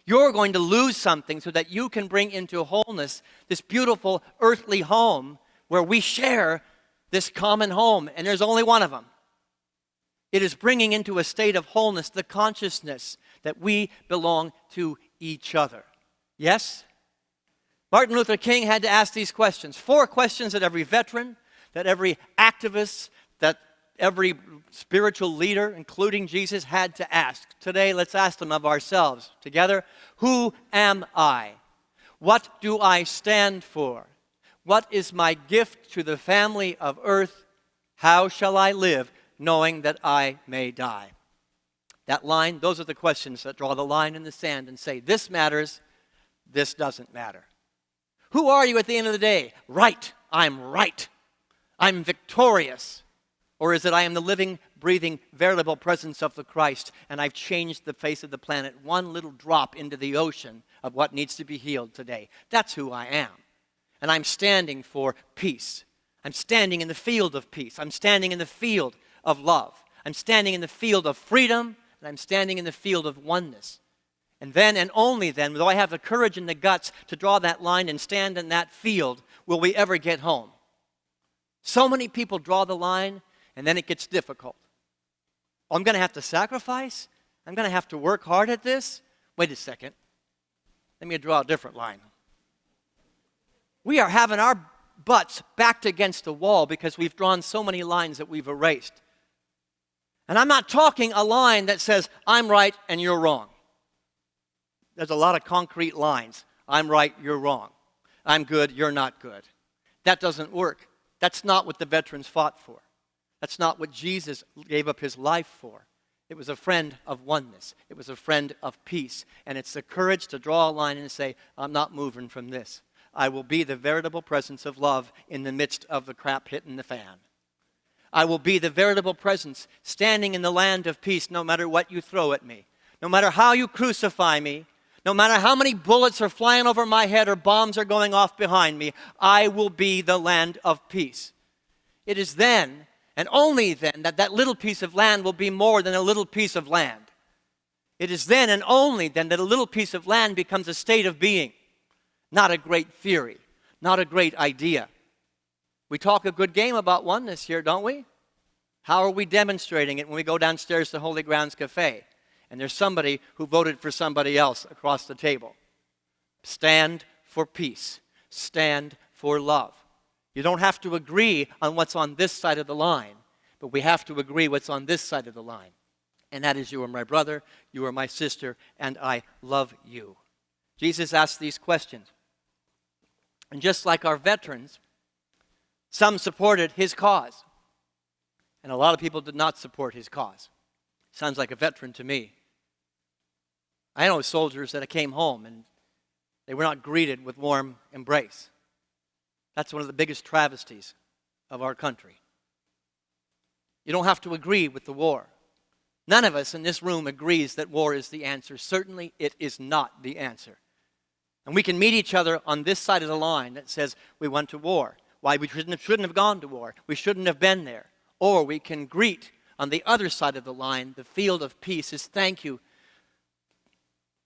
You're going to lose something so that you can bring into wholeness this beautiful earthly home where we share this common home, and there's only one of them. It is bringing into a state of wholeness the consciousness that we belong to each other. Yes? Martin Luther King had to ask these questions. 4 questions that every veteran, that every activist, that every spiritual leader, including Jesus, had to ask. Today, let's ask them of ourselves together. Who am I? What do I stand for? What is my gift to the family of earth? How shall I live, knowing that I may die? That line, those are the questions that draw the line in the sand and say, this matters, this doesn't matter. Who are you at the end of the day? Right. I'm victorious. Or is it I am the living, breathing, veritable presence of the Christ, and I've changed the face of the planet one little drop into the ocean of what needs to be healed today? That's who I am. And I'm standing for peace. I'm standing in the field of peace. I'm standing in the field of love. I'm standing in the field of freedom, and I'm standing in the field of oneness. And then and only then, though I have the courage and the guts to draw that line and stand in that field, will we ever get home. So many people draw the line, and then it gets difficult. Oh, I'm going to have to sacrifice? I'm going to have to work hard at this? Wait a second. Let me draw a different line. We are having our butts backed against the wall because we've drawn so many lines that we've erased. And I'm not talking a line that says, I'm right and you're wrong. There's a lot of concrete lines. I'm right, you're wrong. I'm good, you're not good. That doesn't work. That's not what the veterans fought for. That's not what Jesus gave up his life for. It was a friend of oneness. It was a friend of peace. And it's the courage to draw a line and say, I'm not moving from this. I will be the veritable presence of love in the midst of the crap hitting the fan. I will be the veritable presence standing in the land of peace no matter what you throw at me. No matter how you crucify me. No matter how many bullets are flying over my head or bombs are going off behind me. I will be the land of peace. It is then and only then that little piece of land will be more than a little piece of land. It is then and only then that a little piece of land becomes a state of being, not a great theory, not a great idea. We talk a good game about oneness here, don't we? How are we demonstrating it when we go downstairs to Holy Grounds Cafe and there's somebody who voted for somebody else across the table? Stand for peace. Stand for love. You don't have to agree on what's on this side of the line, but we have to agree what's on this side of the line. And that is, you are my brother, you are my sister, and I love you. Jesus asked these questions. And just like our veterans, some supported his cause. And a lot of people did not support his cause. Sounds like a veteran to me. I know soldiers that came home and they were not greeted with warm embrace. That's one of the biggest travesties of our country. You don't have to agree with the war. None of us in this room agrees that war is the answer. Certainly it is not the answer. And we can meet each other on this side of the line that says we went to war. Why we shouldn't have gone to war. We shouldn't have been there. Or we can greet on the other side of the line, the field of peace is thank you.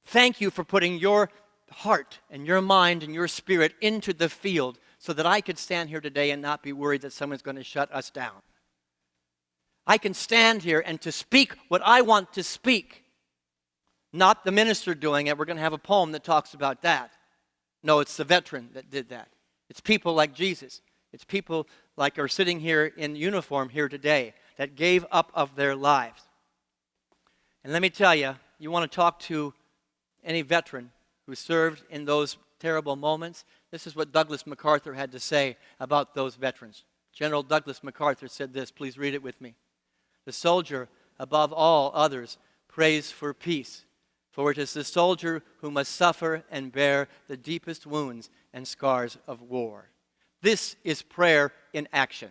Thank you for putting your heart and your mind and your spirit into the field so that I could stand here today and not be worried that someone's going to shut us down. I can stand here and to speak what I want to speak. Not the minister doing it. We're going to have a poem that talks about that. No, it's the veteran that did that. It's people like Jesus. It's people like are sitting here in uniform here today that gave up of their lives. And let me tell you, you want to talk to any veteran who served in those terrible moments, this is what Douglas MacArthur had to say about those veterans. General Douglas MacArthur said this, please read it with me. The soldier, above all others, prays for peace, for it is the soldier who must suffer and bear the deepest wounds and scars of war. This is prayer in action.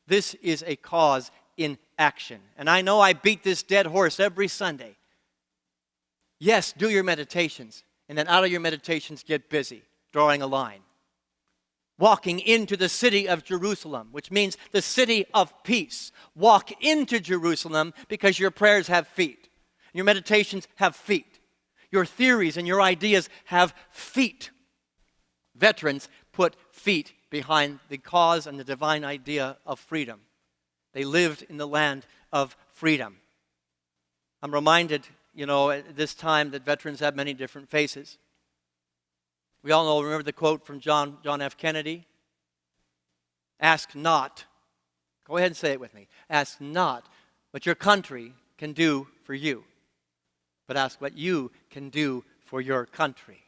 This is a cause in action. And I know I beat this dead horse every Sunday. Yes, do your meditations, and then out of your meditations get busy, drawing a line. Walking into the city of Jerusalem, which means the city of peace. Walk into Jerusalem because your prayers have feet. Your meditations have feet. Your theories and your ideas have feet. Veterans put feet behind the cause and the divine idea of freedom. They lived in the land of freedom. I'm reminded, at this time that veterans have many different faces. We all remember the quote from John F. Kennedy. Ask not, go ahead and say it with me. Ask not what your country can do for you, but ask what you can do for your country.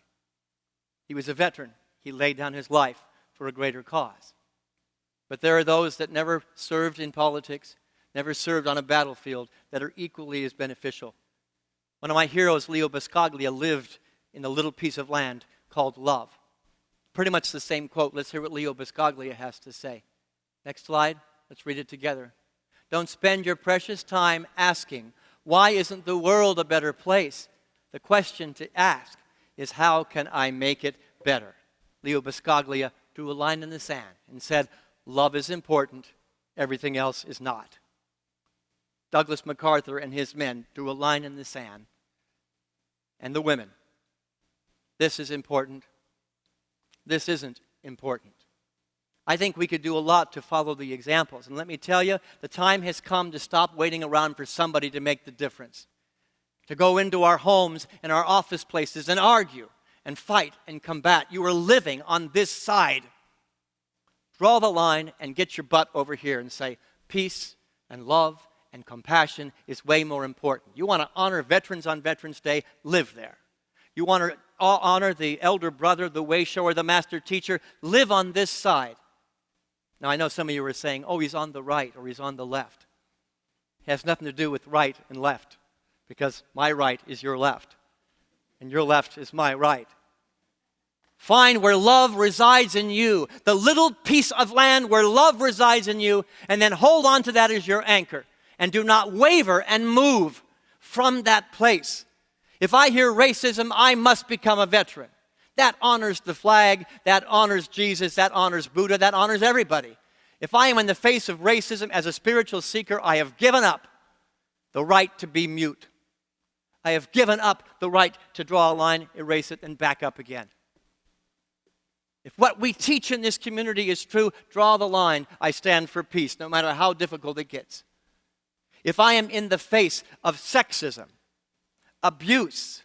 He was a veteran. He laid down his life for a greater cause. But there are those that never served in politics, never served on a battlefield, that are equally as beneficial. One of my heroes, Leo Buscaglia, lived in a little piece of land called love. Pretty much the same quote. Let's hear what Leo Buscaglia has to say. Next slide. Let's read it together. Don't spend your precious time asking, why isn't the world a better place? The question to ask is, how can I make it better? Leo Buscaglia drew a line in the sand and said, love is important, everything else is not. Douglas MacArthur and his men drew a line in the sand. And the women. This is important. This isn't important. I think we could do a lot to follow the examples. And let me tell you, the time has come to stop waiting around for somebody to make the difference. To go into our homes and our office places and argue and fight and combat. You are living on this side. Draw the line and get your butt over here and say, peace and love and compassion is way more important. You want to honor veterans on Veterans Day? Live there. You want to honor the elder brother, the way shower, the master teacher? Live on this side. Now, I know some of you are saying, oh, he's on the right or he's on the left. It has nothing to do with right and left, because my right is your left, and your left is my right. Find where love resides in you, the little piece of land where love resides in you, and then hold on to that as your anchor. And do not waver and move from that place. If I hear racism, I must become a veteran. That honors the flag, that honors Jesus, that honors Buddha, that honors everybody. If I am in the face of racism as a spiritual seeker, I have given up the right to be mute. I have given up the right to draw a line, erase it, and back up again. If what we teach in this community is true, draw the line. I stand for peace, no matter how difficult it gets. If I am in the face of sexism, abuse,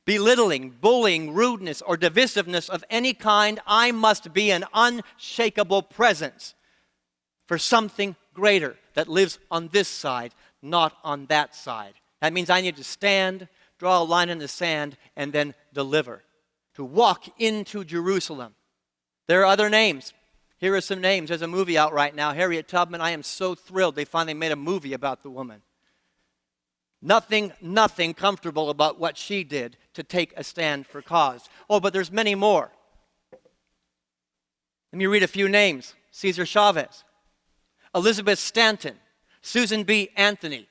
belittling, bullying, rudeness, or divisiveness of any kind, I must be an unshakable presence for something greater that lives on this side, not on that side. That means I need to stand, draw a line in the sand, and then deliver. To walk into Jerusalem. There are other names. Here are some names. There's a movie out right now, Harriet Tubman. I am so thrilled they finally made a movie about the woman. Nothing comfortable about what she did to take a stand for cause. Oh, but there's many more. Let me read a few names. Cesar Chavez, Elizabeth Stanton, Susan B. Anthony.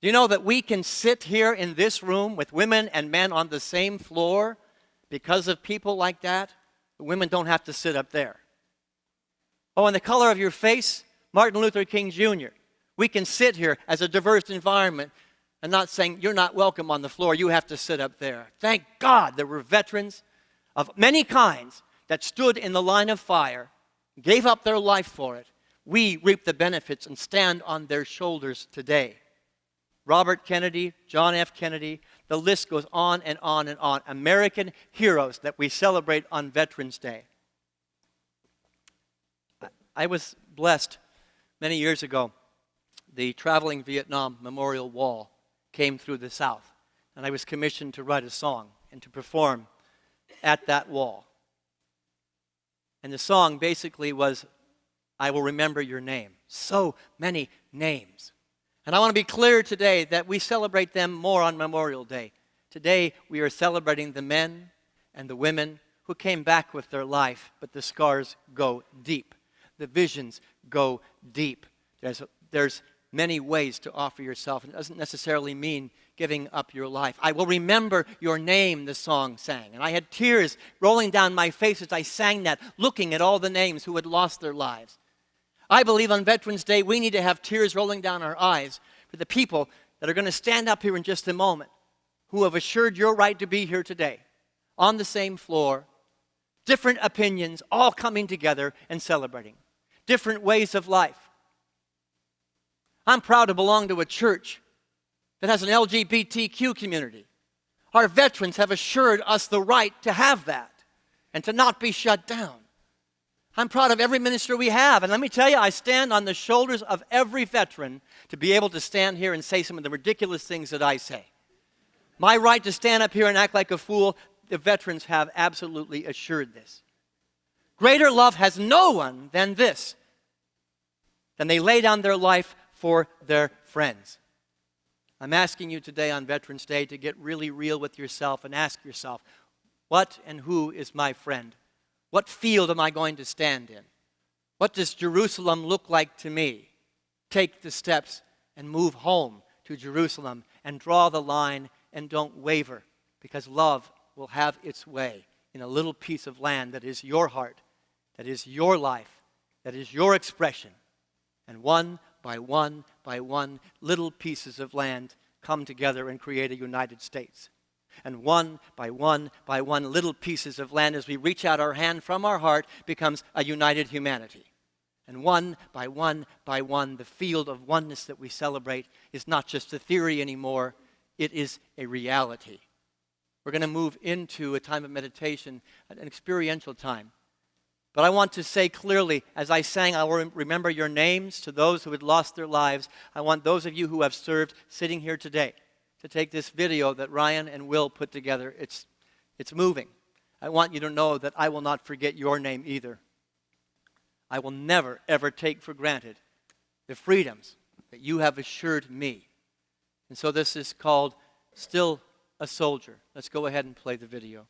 Do you know that we can sit here in this room with women and men on the same floor because of people like that? The women don't have to sit up there. Oh, and the color of your face, Martin Luther King Jr. We can sit here as a diverse environment and not saying, you're not welcome on the floor, you have to sit up there. Thank God there were veterans of many kinds that stood in the line of fire, gave up their life for it. We reap the benefits and stand on their shoulders today. Robert Kennedy, John F. Kennedy, the list goes on and on and on. American heroes that we celebrate on Veterans Day. I was blessed many years ago. The Traveling Vietnam Memorial Wall came through the South, and I was commissioned to write a song and to perform at that wall. And the song basically was, I will remember your name. So many names. And I want to be clear today that we celebrate them more on Memorial Day. Today we are celebrating the men and the women who came back with their life, but the scars go deep. The visions go deep. There's many ways to offer yourself, and it doesn't necessarily mean giving up your life. I will remember your name, the song sang. And I had tears rolling down my face as I sang that, looking at all the names who had lost their lives. I believe on Veterans Day we need to have tears rolling down our eyes for the people that are going to stand up here in just a moment, who have assured your right to be here today, on the same floor, different opinions, all coming together and celebrating, different ways of life. I'm proud to belong to a church that has an LGBTQ community. Our veterans have assured us the right to have that and to not be shut down. I'm proud of every minister we have. And let me tell you, I stand on the shoulders of every veteran to be able to stand here and say some of the ridiculous things that I say. My right to stand up here and act like a fool, the veterans have absolutely assured this. Greater love has no one than this, than they lay down their life for their friends. I'm asking you today on Veterans Day to get really real with yourself and ask yourself, what and who is my friend? What field am I going to stand in? What does Jerusalem look like to me? Take the steps and move home to Jerusalem and draw the line and don't waver, because love will have its way in a little piece of land that is your heart, that is your life, that is your expression. And one by one, little pieces of land come together and create a United States. And one by one, little pieces of land, as we reach out our hand from our heart, becomes a united humanity. And one by one, the field of oneness that we celebrate is not just a theory anymore, it is a reality. We're going to move into a time of meditation, an experiential time. But I want to say clearly, as I sang, I will remember your names to those who had lost their lives. I want those of you who have served sitting here today to take this video that Ryan and Will put together. It's moving. I want you to know that I will not forget your name either. I will never, ever take for granted the freedoms that you have assured me. And so this is called Still a Soldier. Let's go ahead and play the video.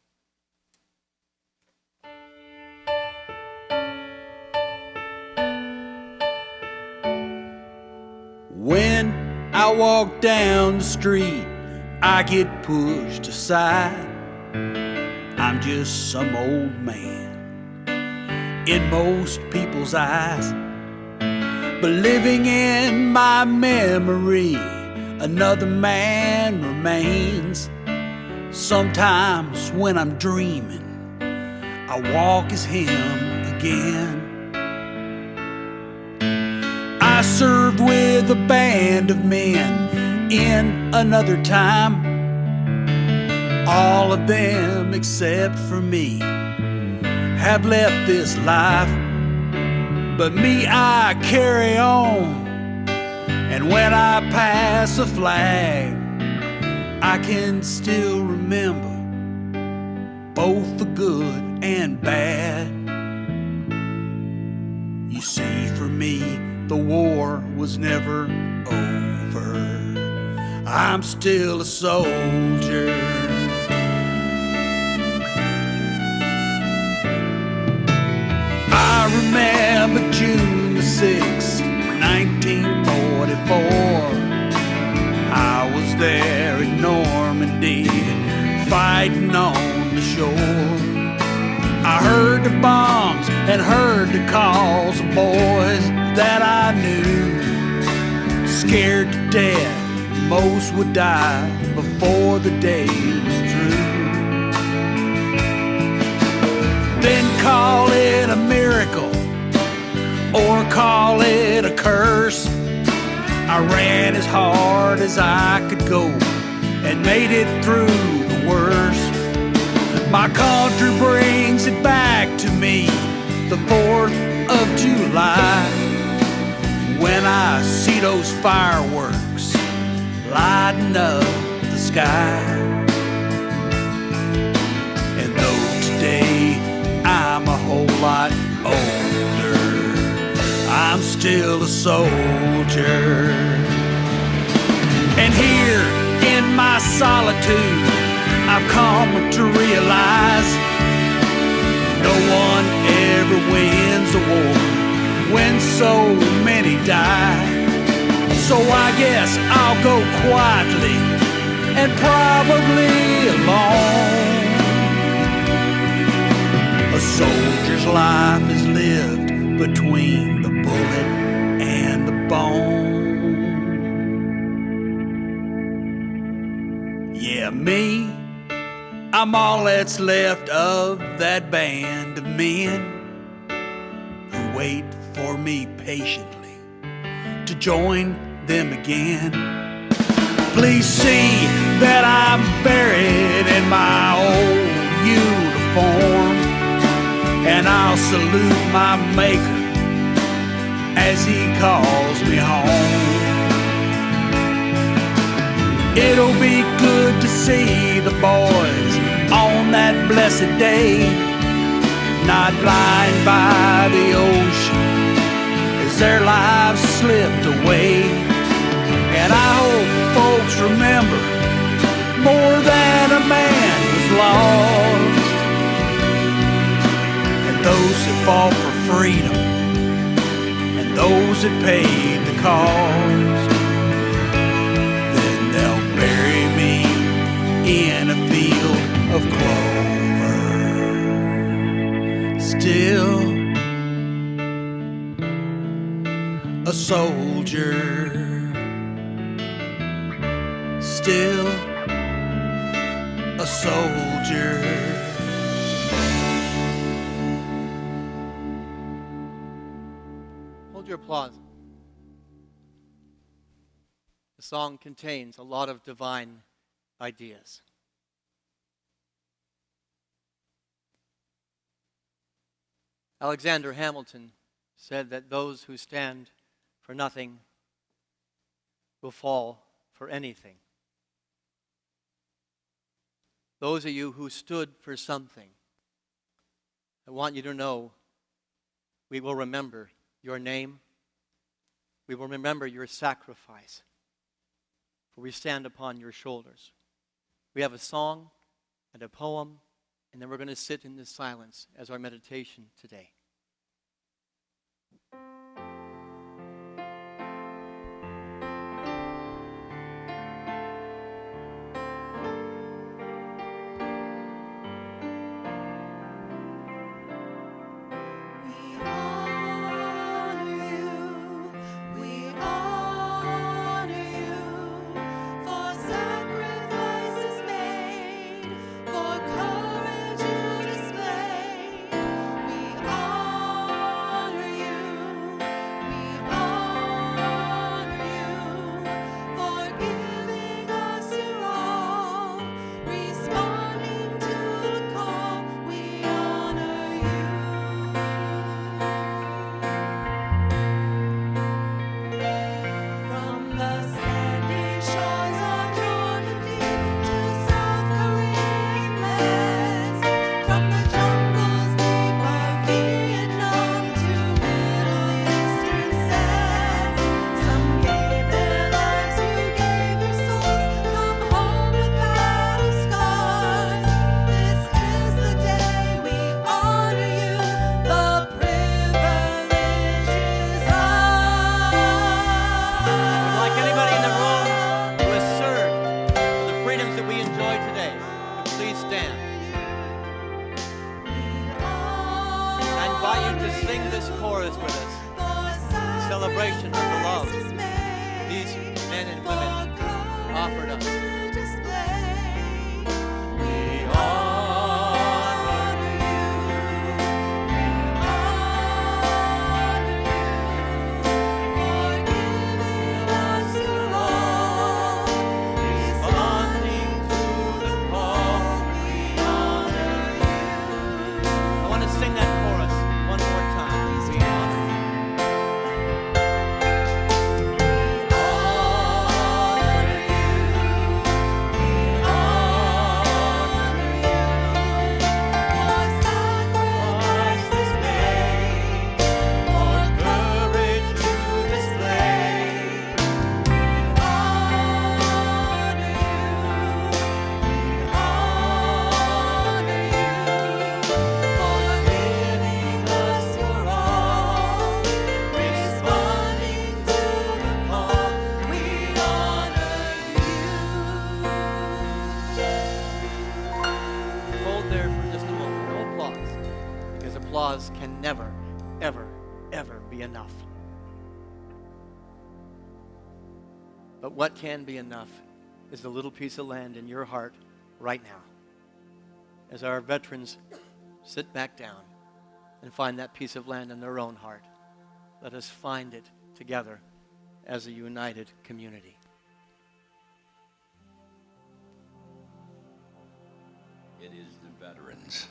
When I walk down the street, I get pushed aside. I'm just some old man in most people's eyes. But living in my memory, another man remains. Sometimes when I'm dreaming, I walk as him again. I served with a band of men in another time. All of them except for me have left this life. But me, I carry on. And when I pass a flag, I can still remember both the good and bad. You see, for me, the war was never over. I'm still a soldier. I remember June the 6th, 1944. I was there in Normandy, fighting on the shore. I heard the bombs and heard the calls of boys that I knew. Scared to death, most would die before the day was through. Then call it a miracle or call it a curse. I ran as hard as I could go and made it through the worst. My country brings it back to me, the 4th of July, when I see those fireworks lighting up the sky. And though today I'm a whole lot older, I'm still a soldier. And here in my solitude, I've come to realize no one ever wins a war when so many die. So I guess I'll go quietly and probably alone. A soldier's life is lived between the bullet and the bone. Yeah, me, I'm all that's left of that band of men who wait for me patiently to join them again. Please see that I'm buried in my old uniform, and I'll salute my maker as he calls me home. It'll be good to see the boys on that blessed day, not lying by the ocean as their lives slipped away. And I hope folks remember more than a man was lost, and those that fought for freedom, and those that paid the cost. Then they'll bury me in a field of clover, still a soldier, still a soldier. Hold your applause. The song contains a lot of divine ideas. Alexander Hamilton said that those who stand for nothing will fall for anything. Those of you who stood for something, I want you to know we will remember your name. We will remember your sacrifice, for we stand upon your shoulders. We have a song and a poem, and then we're going to sit in this silence as our meditation today. For courage you display, we this chorus with us. Celebration of the love these men and women offered us. We honor responding to the call. We honor you. I want to sing that chorus one more time. We honor you. Hold there for just a moment. No applause, because applause can never, ever, ever be enough. But what can be enough is the little piece of land in your heart right now. As our veterans sit back down and find that piece of land in their own heart, let us find it together as a united community. It is the veterans.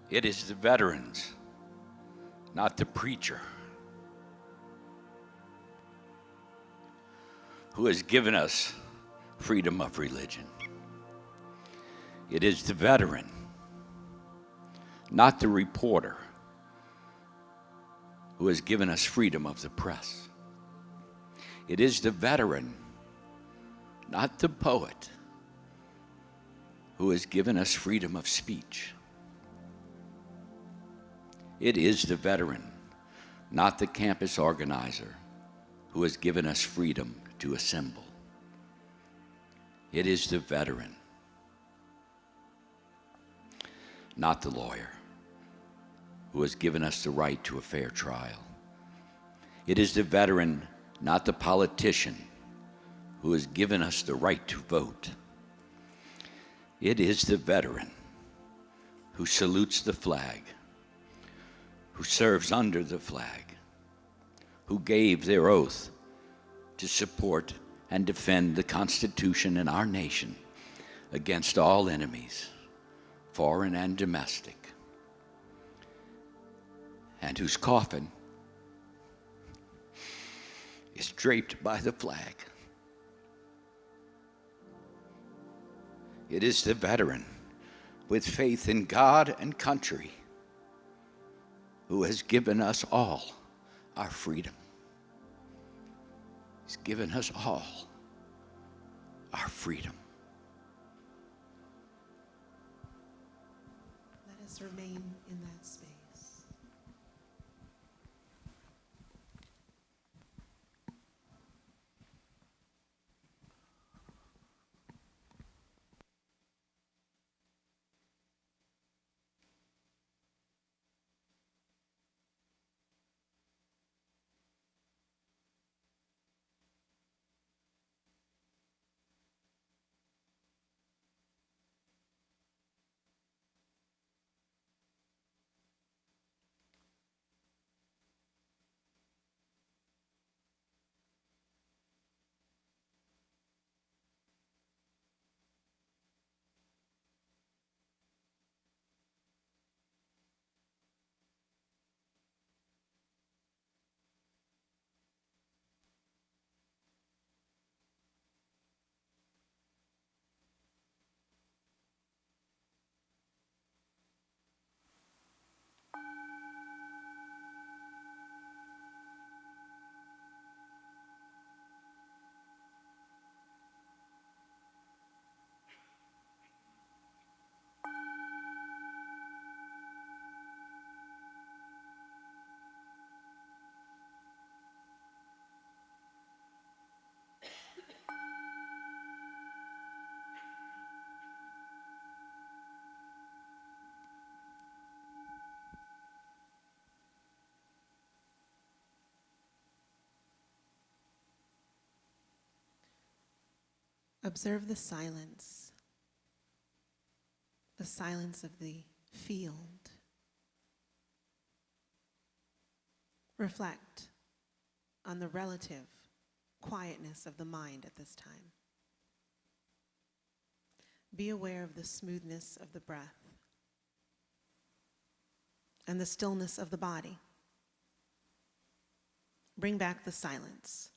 It is the veterans, not the preacher, who has given us freedom of religion. It is the veteran, not the reporter, who has given us freedom of the press. It is the veteran, not the poet, who has given us freedom of speech. It is the veteran, not the campus organizer, who has given us freedom to assemble. It is the veteran, not the lawyer, who has given us the right to a fair trial. It is the veteran, not the politician, who has given us the right to vote. It is the veteran who salutes the flag, who serves under the flag, who gave their oath to support and defend the Constitution and our nation against all enemies, foreign and domestic, and whose coffin is draped by the flag. It is the veteran with faith in God and country who has given us all our freedom. He's given us all our freedom. Let us remain in that space. Observe the silence of the field. Reflect on the relative quietness of the mind at this time. Be aware of the smoothness of the breath and the stillness of the body. Bring back the silence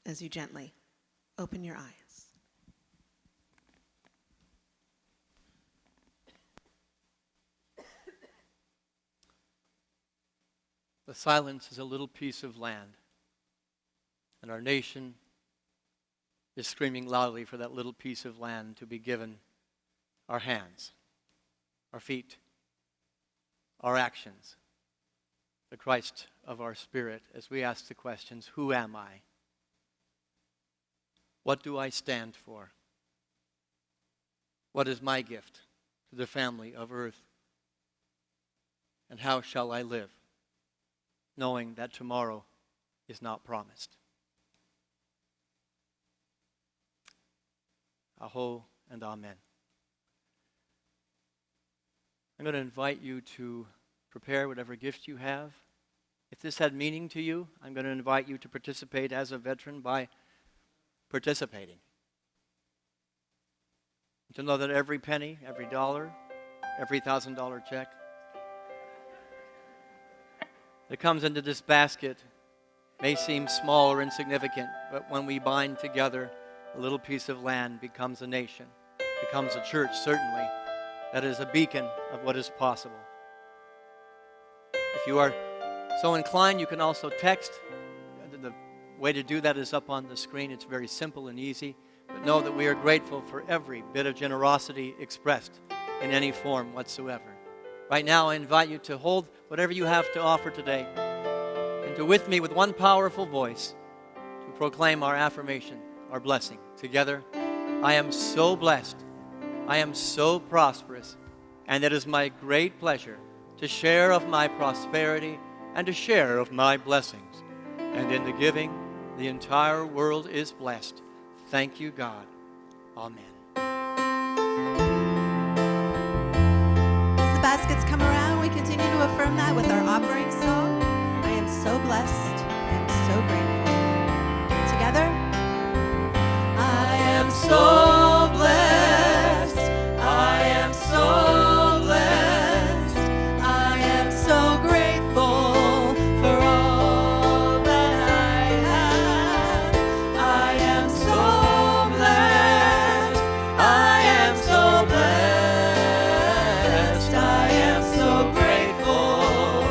as you gently open your eyes. The silence is a little piece of land, and our nation is screaming loudly for that little piece of land to be given our hands, our feet, our actions, the Christ of our spirit, as we ask the questions, who am I? What do I stand for? What is my gift to the family of earth? And how shall I live, knowing that tomorrow is not promised? Aho and amen. I'm going to invite you to prepare whatever gifts you have. If this had meaning to you, I'm going to invite you to participate as a veteran by participating. To know that every penny, every dollar, every $1,000 check that comes into this basket may seem small or insignificant, but when we bind together, a little piece of land becomes a nation, becomes a church, certainly, that is a beacon of what is possible. If you are so inclined, you can also text. The way to do that is up on the screen. It's very simple and easy. But know that we are grateful for every bit of generosity expressed in any form whatsoever. Right now, I invite you to hold whatever you have to offer today and to, with me, with one powerful voice, to proclaim our affirmation, our blessing. Together, I am so blessed. I am so prosperous. And it is my great pleasure to share of my prosperity and to share of my blessings. And in the giving, the entire world is blessed. Thank you, God. Amen. As the baskets come around, we continue to affirm that with our offering song. I am so blessed. I am so grateful. Together. I am so blessed. I am so blessed. I am so grateful for all that I have. I am so blessed. I am so blessed. I am so grateful.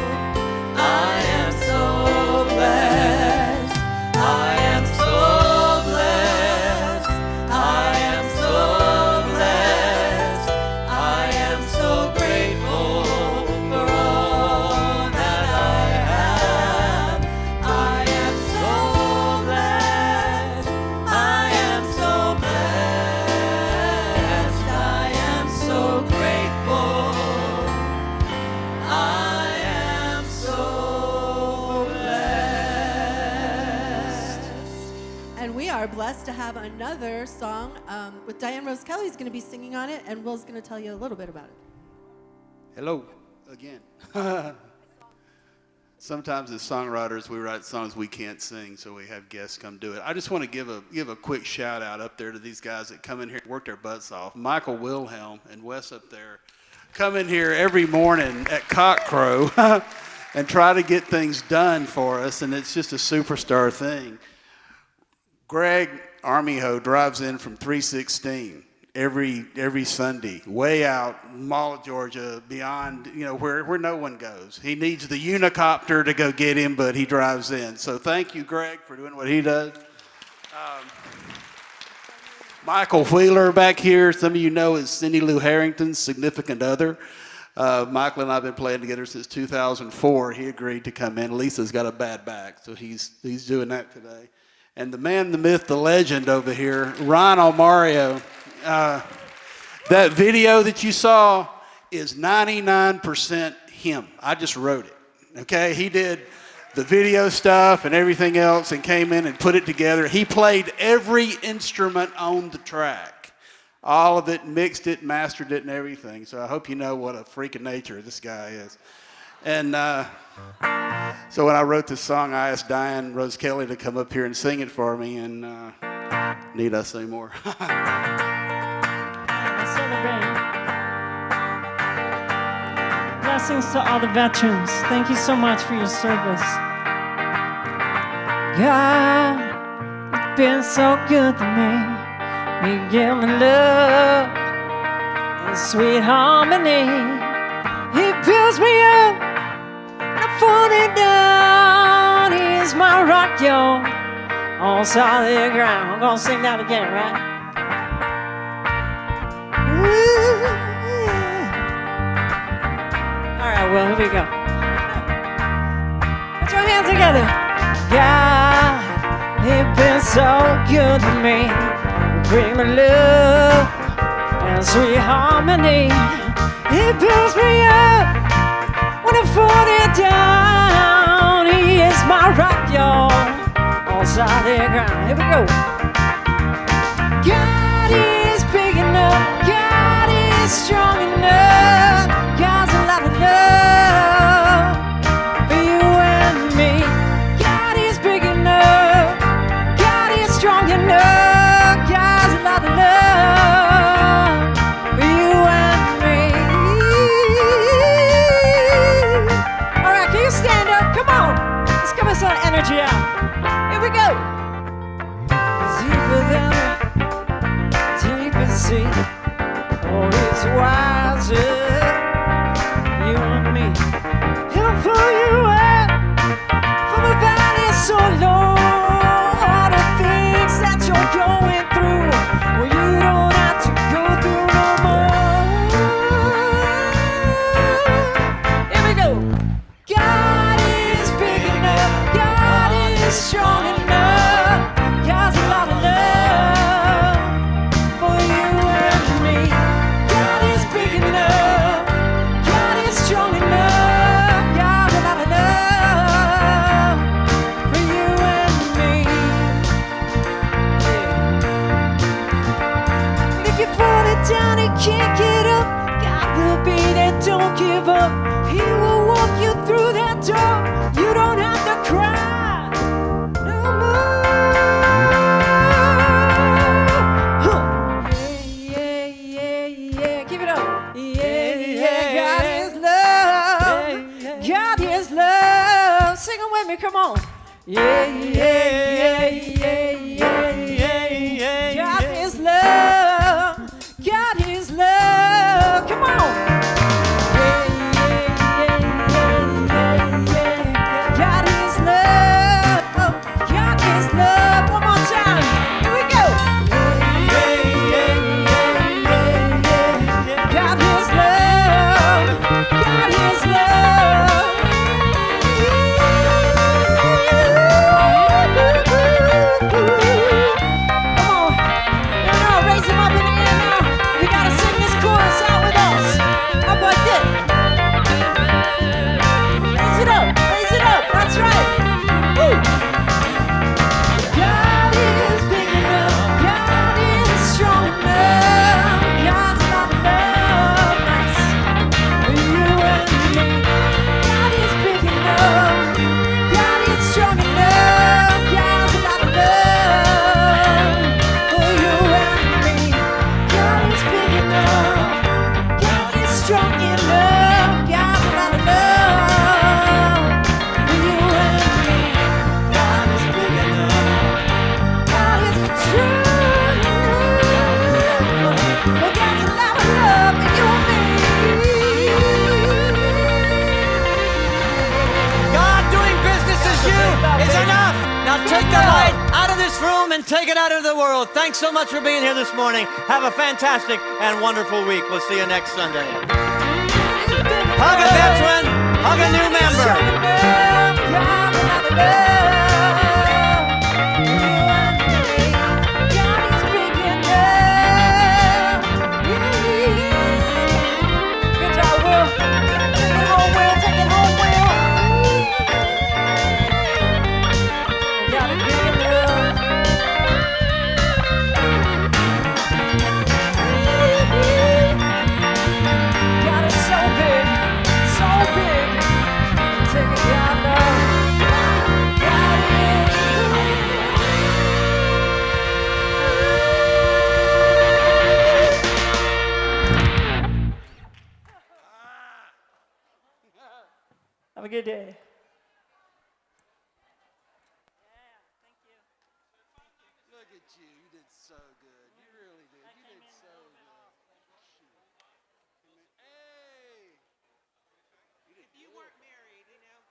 I am so blessed. I am so blessed. I am so blessed. I am so grateful for all that I have. I am so blessed. I am so blessed. I am so grateful. I am so blessed. And we are blessed to have another song with Diane Rose Kelly's going to be singing on it, and Will's going to tell you a little bit about it. Hello again. Sometimes as songwriters, we write songs we can't sing, so we have guests come do it. I just want to give a quick shout out up there to these guys that come in here and work their butts off. Michael Wilhelm and Wes up there come in here every morning at cockcrow and try to get things done for us, and it's just a superstar thing. Greg Armijo drives in from 316 every Sunday, way out, Mall of Georgia, beyond, where no one goes. He needs the unicopter to go get him, but he drives in. So thank you, Greg, for doing what he does. Michael Wheeler back here, some of you know, is Cindy Lou Harrington's significant other. Michael and I have been playing together since 2004. He agreed to come in. Lisa's got a bad back, so he's doing that today. And the man, the myth, the legend over here, Ron Almario. That video that you saw is 99% him. I just wrote it, okay? He did the video stuff and everything else and came in and put it together. He played every instrument on the track. All of it, mixed it, mastered it, and everything. So I hope you know what a freak of nature this guy is. And so when I wrote this song, I asked Diane Rose Kelly to come up here and sing it for me. And need I say more? Blessings to all the veterans. Thank you so much for your service. God, you've been so good to me. You give me love and sweet harmony. He builds me up and I fall down. He is my rock, yo, on solid ground. I'm gonna sing that again, right? Ooh. All right, well, here we go. Put your hands together. God, you've been so good to me. Bring me love and sweet harmony. He builds me up when I'm falling down. He is my rock, y'all, on solid ground. Here we go. God is big enough. God is strong enough. God's a lot of love for you and me. God is big enough. God is strong enough. Some energy out. Here we go. Deeper than the deepest sea. Oh, he's wiser. You and me. He'll pull you up from a valley so low. All the things that you're going through, well, you don't have to go through no more. Here we go. God is big enough. Strong enough, God's a lot of love for you and me. God is big enough, God is strong enough, God's a lot of love for you and me. Yeah. If you fall down and can't get up, God will be there, don't give up. He will walk you through that door. You don't have to cry. Come on. Yeah, yeah, yeah, yeah, yeah, yeah, yeah. God is love. God is love. Come on. Yeah, yeah, yeah, yeah, yeah, yeah. God is love. God is love. One more time. Here we go. Yeah, yeah, yeah, yeah, yeah, yeah. God is love. God is love. Take it out into the world. Thanks so much for being here this morning. Have a fantastic and wonderful week. We'll see you next Sunday. Hug a veteran, hug a new member. at you. You did so good. You really did. You did so good. Hey! If you weren't married, you know.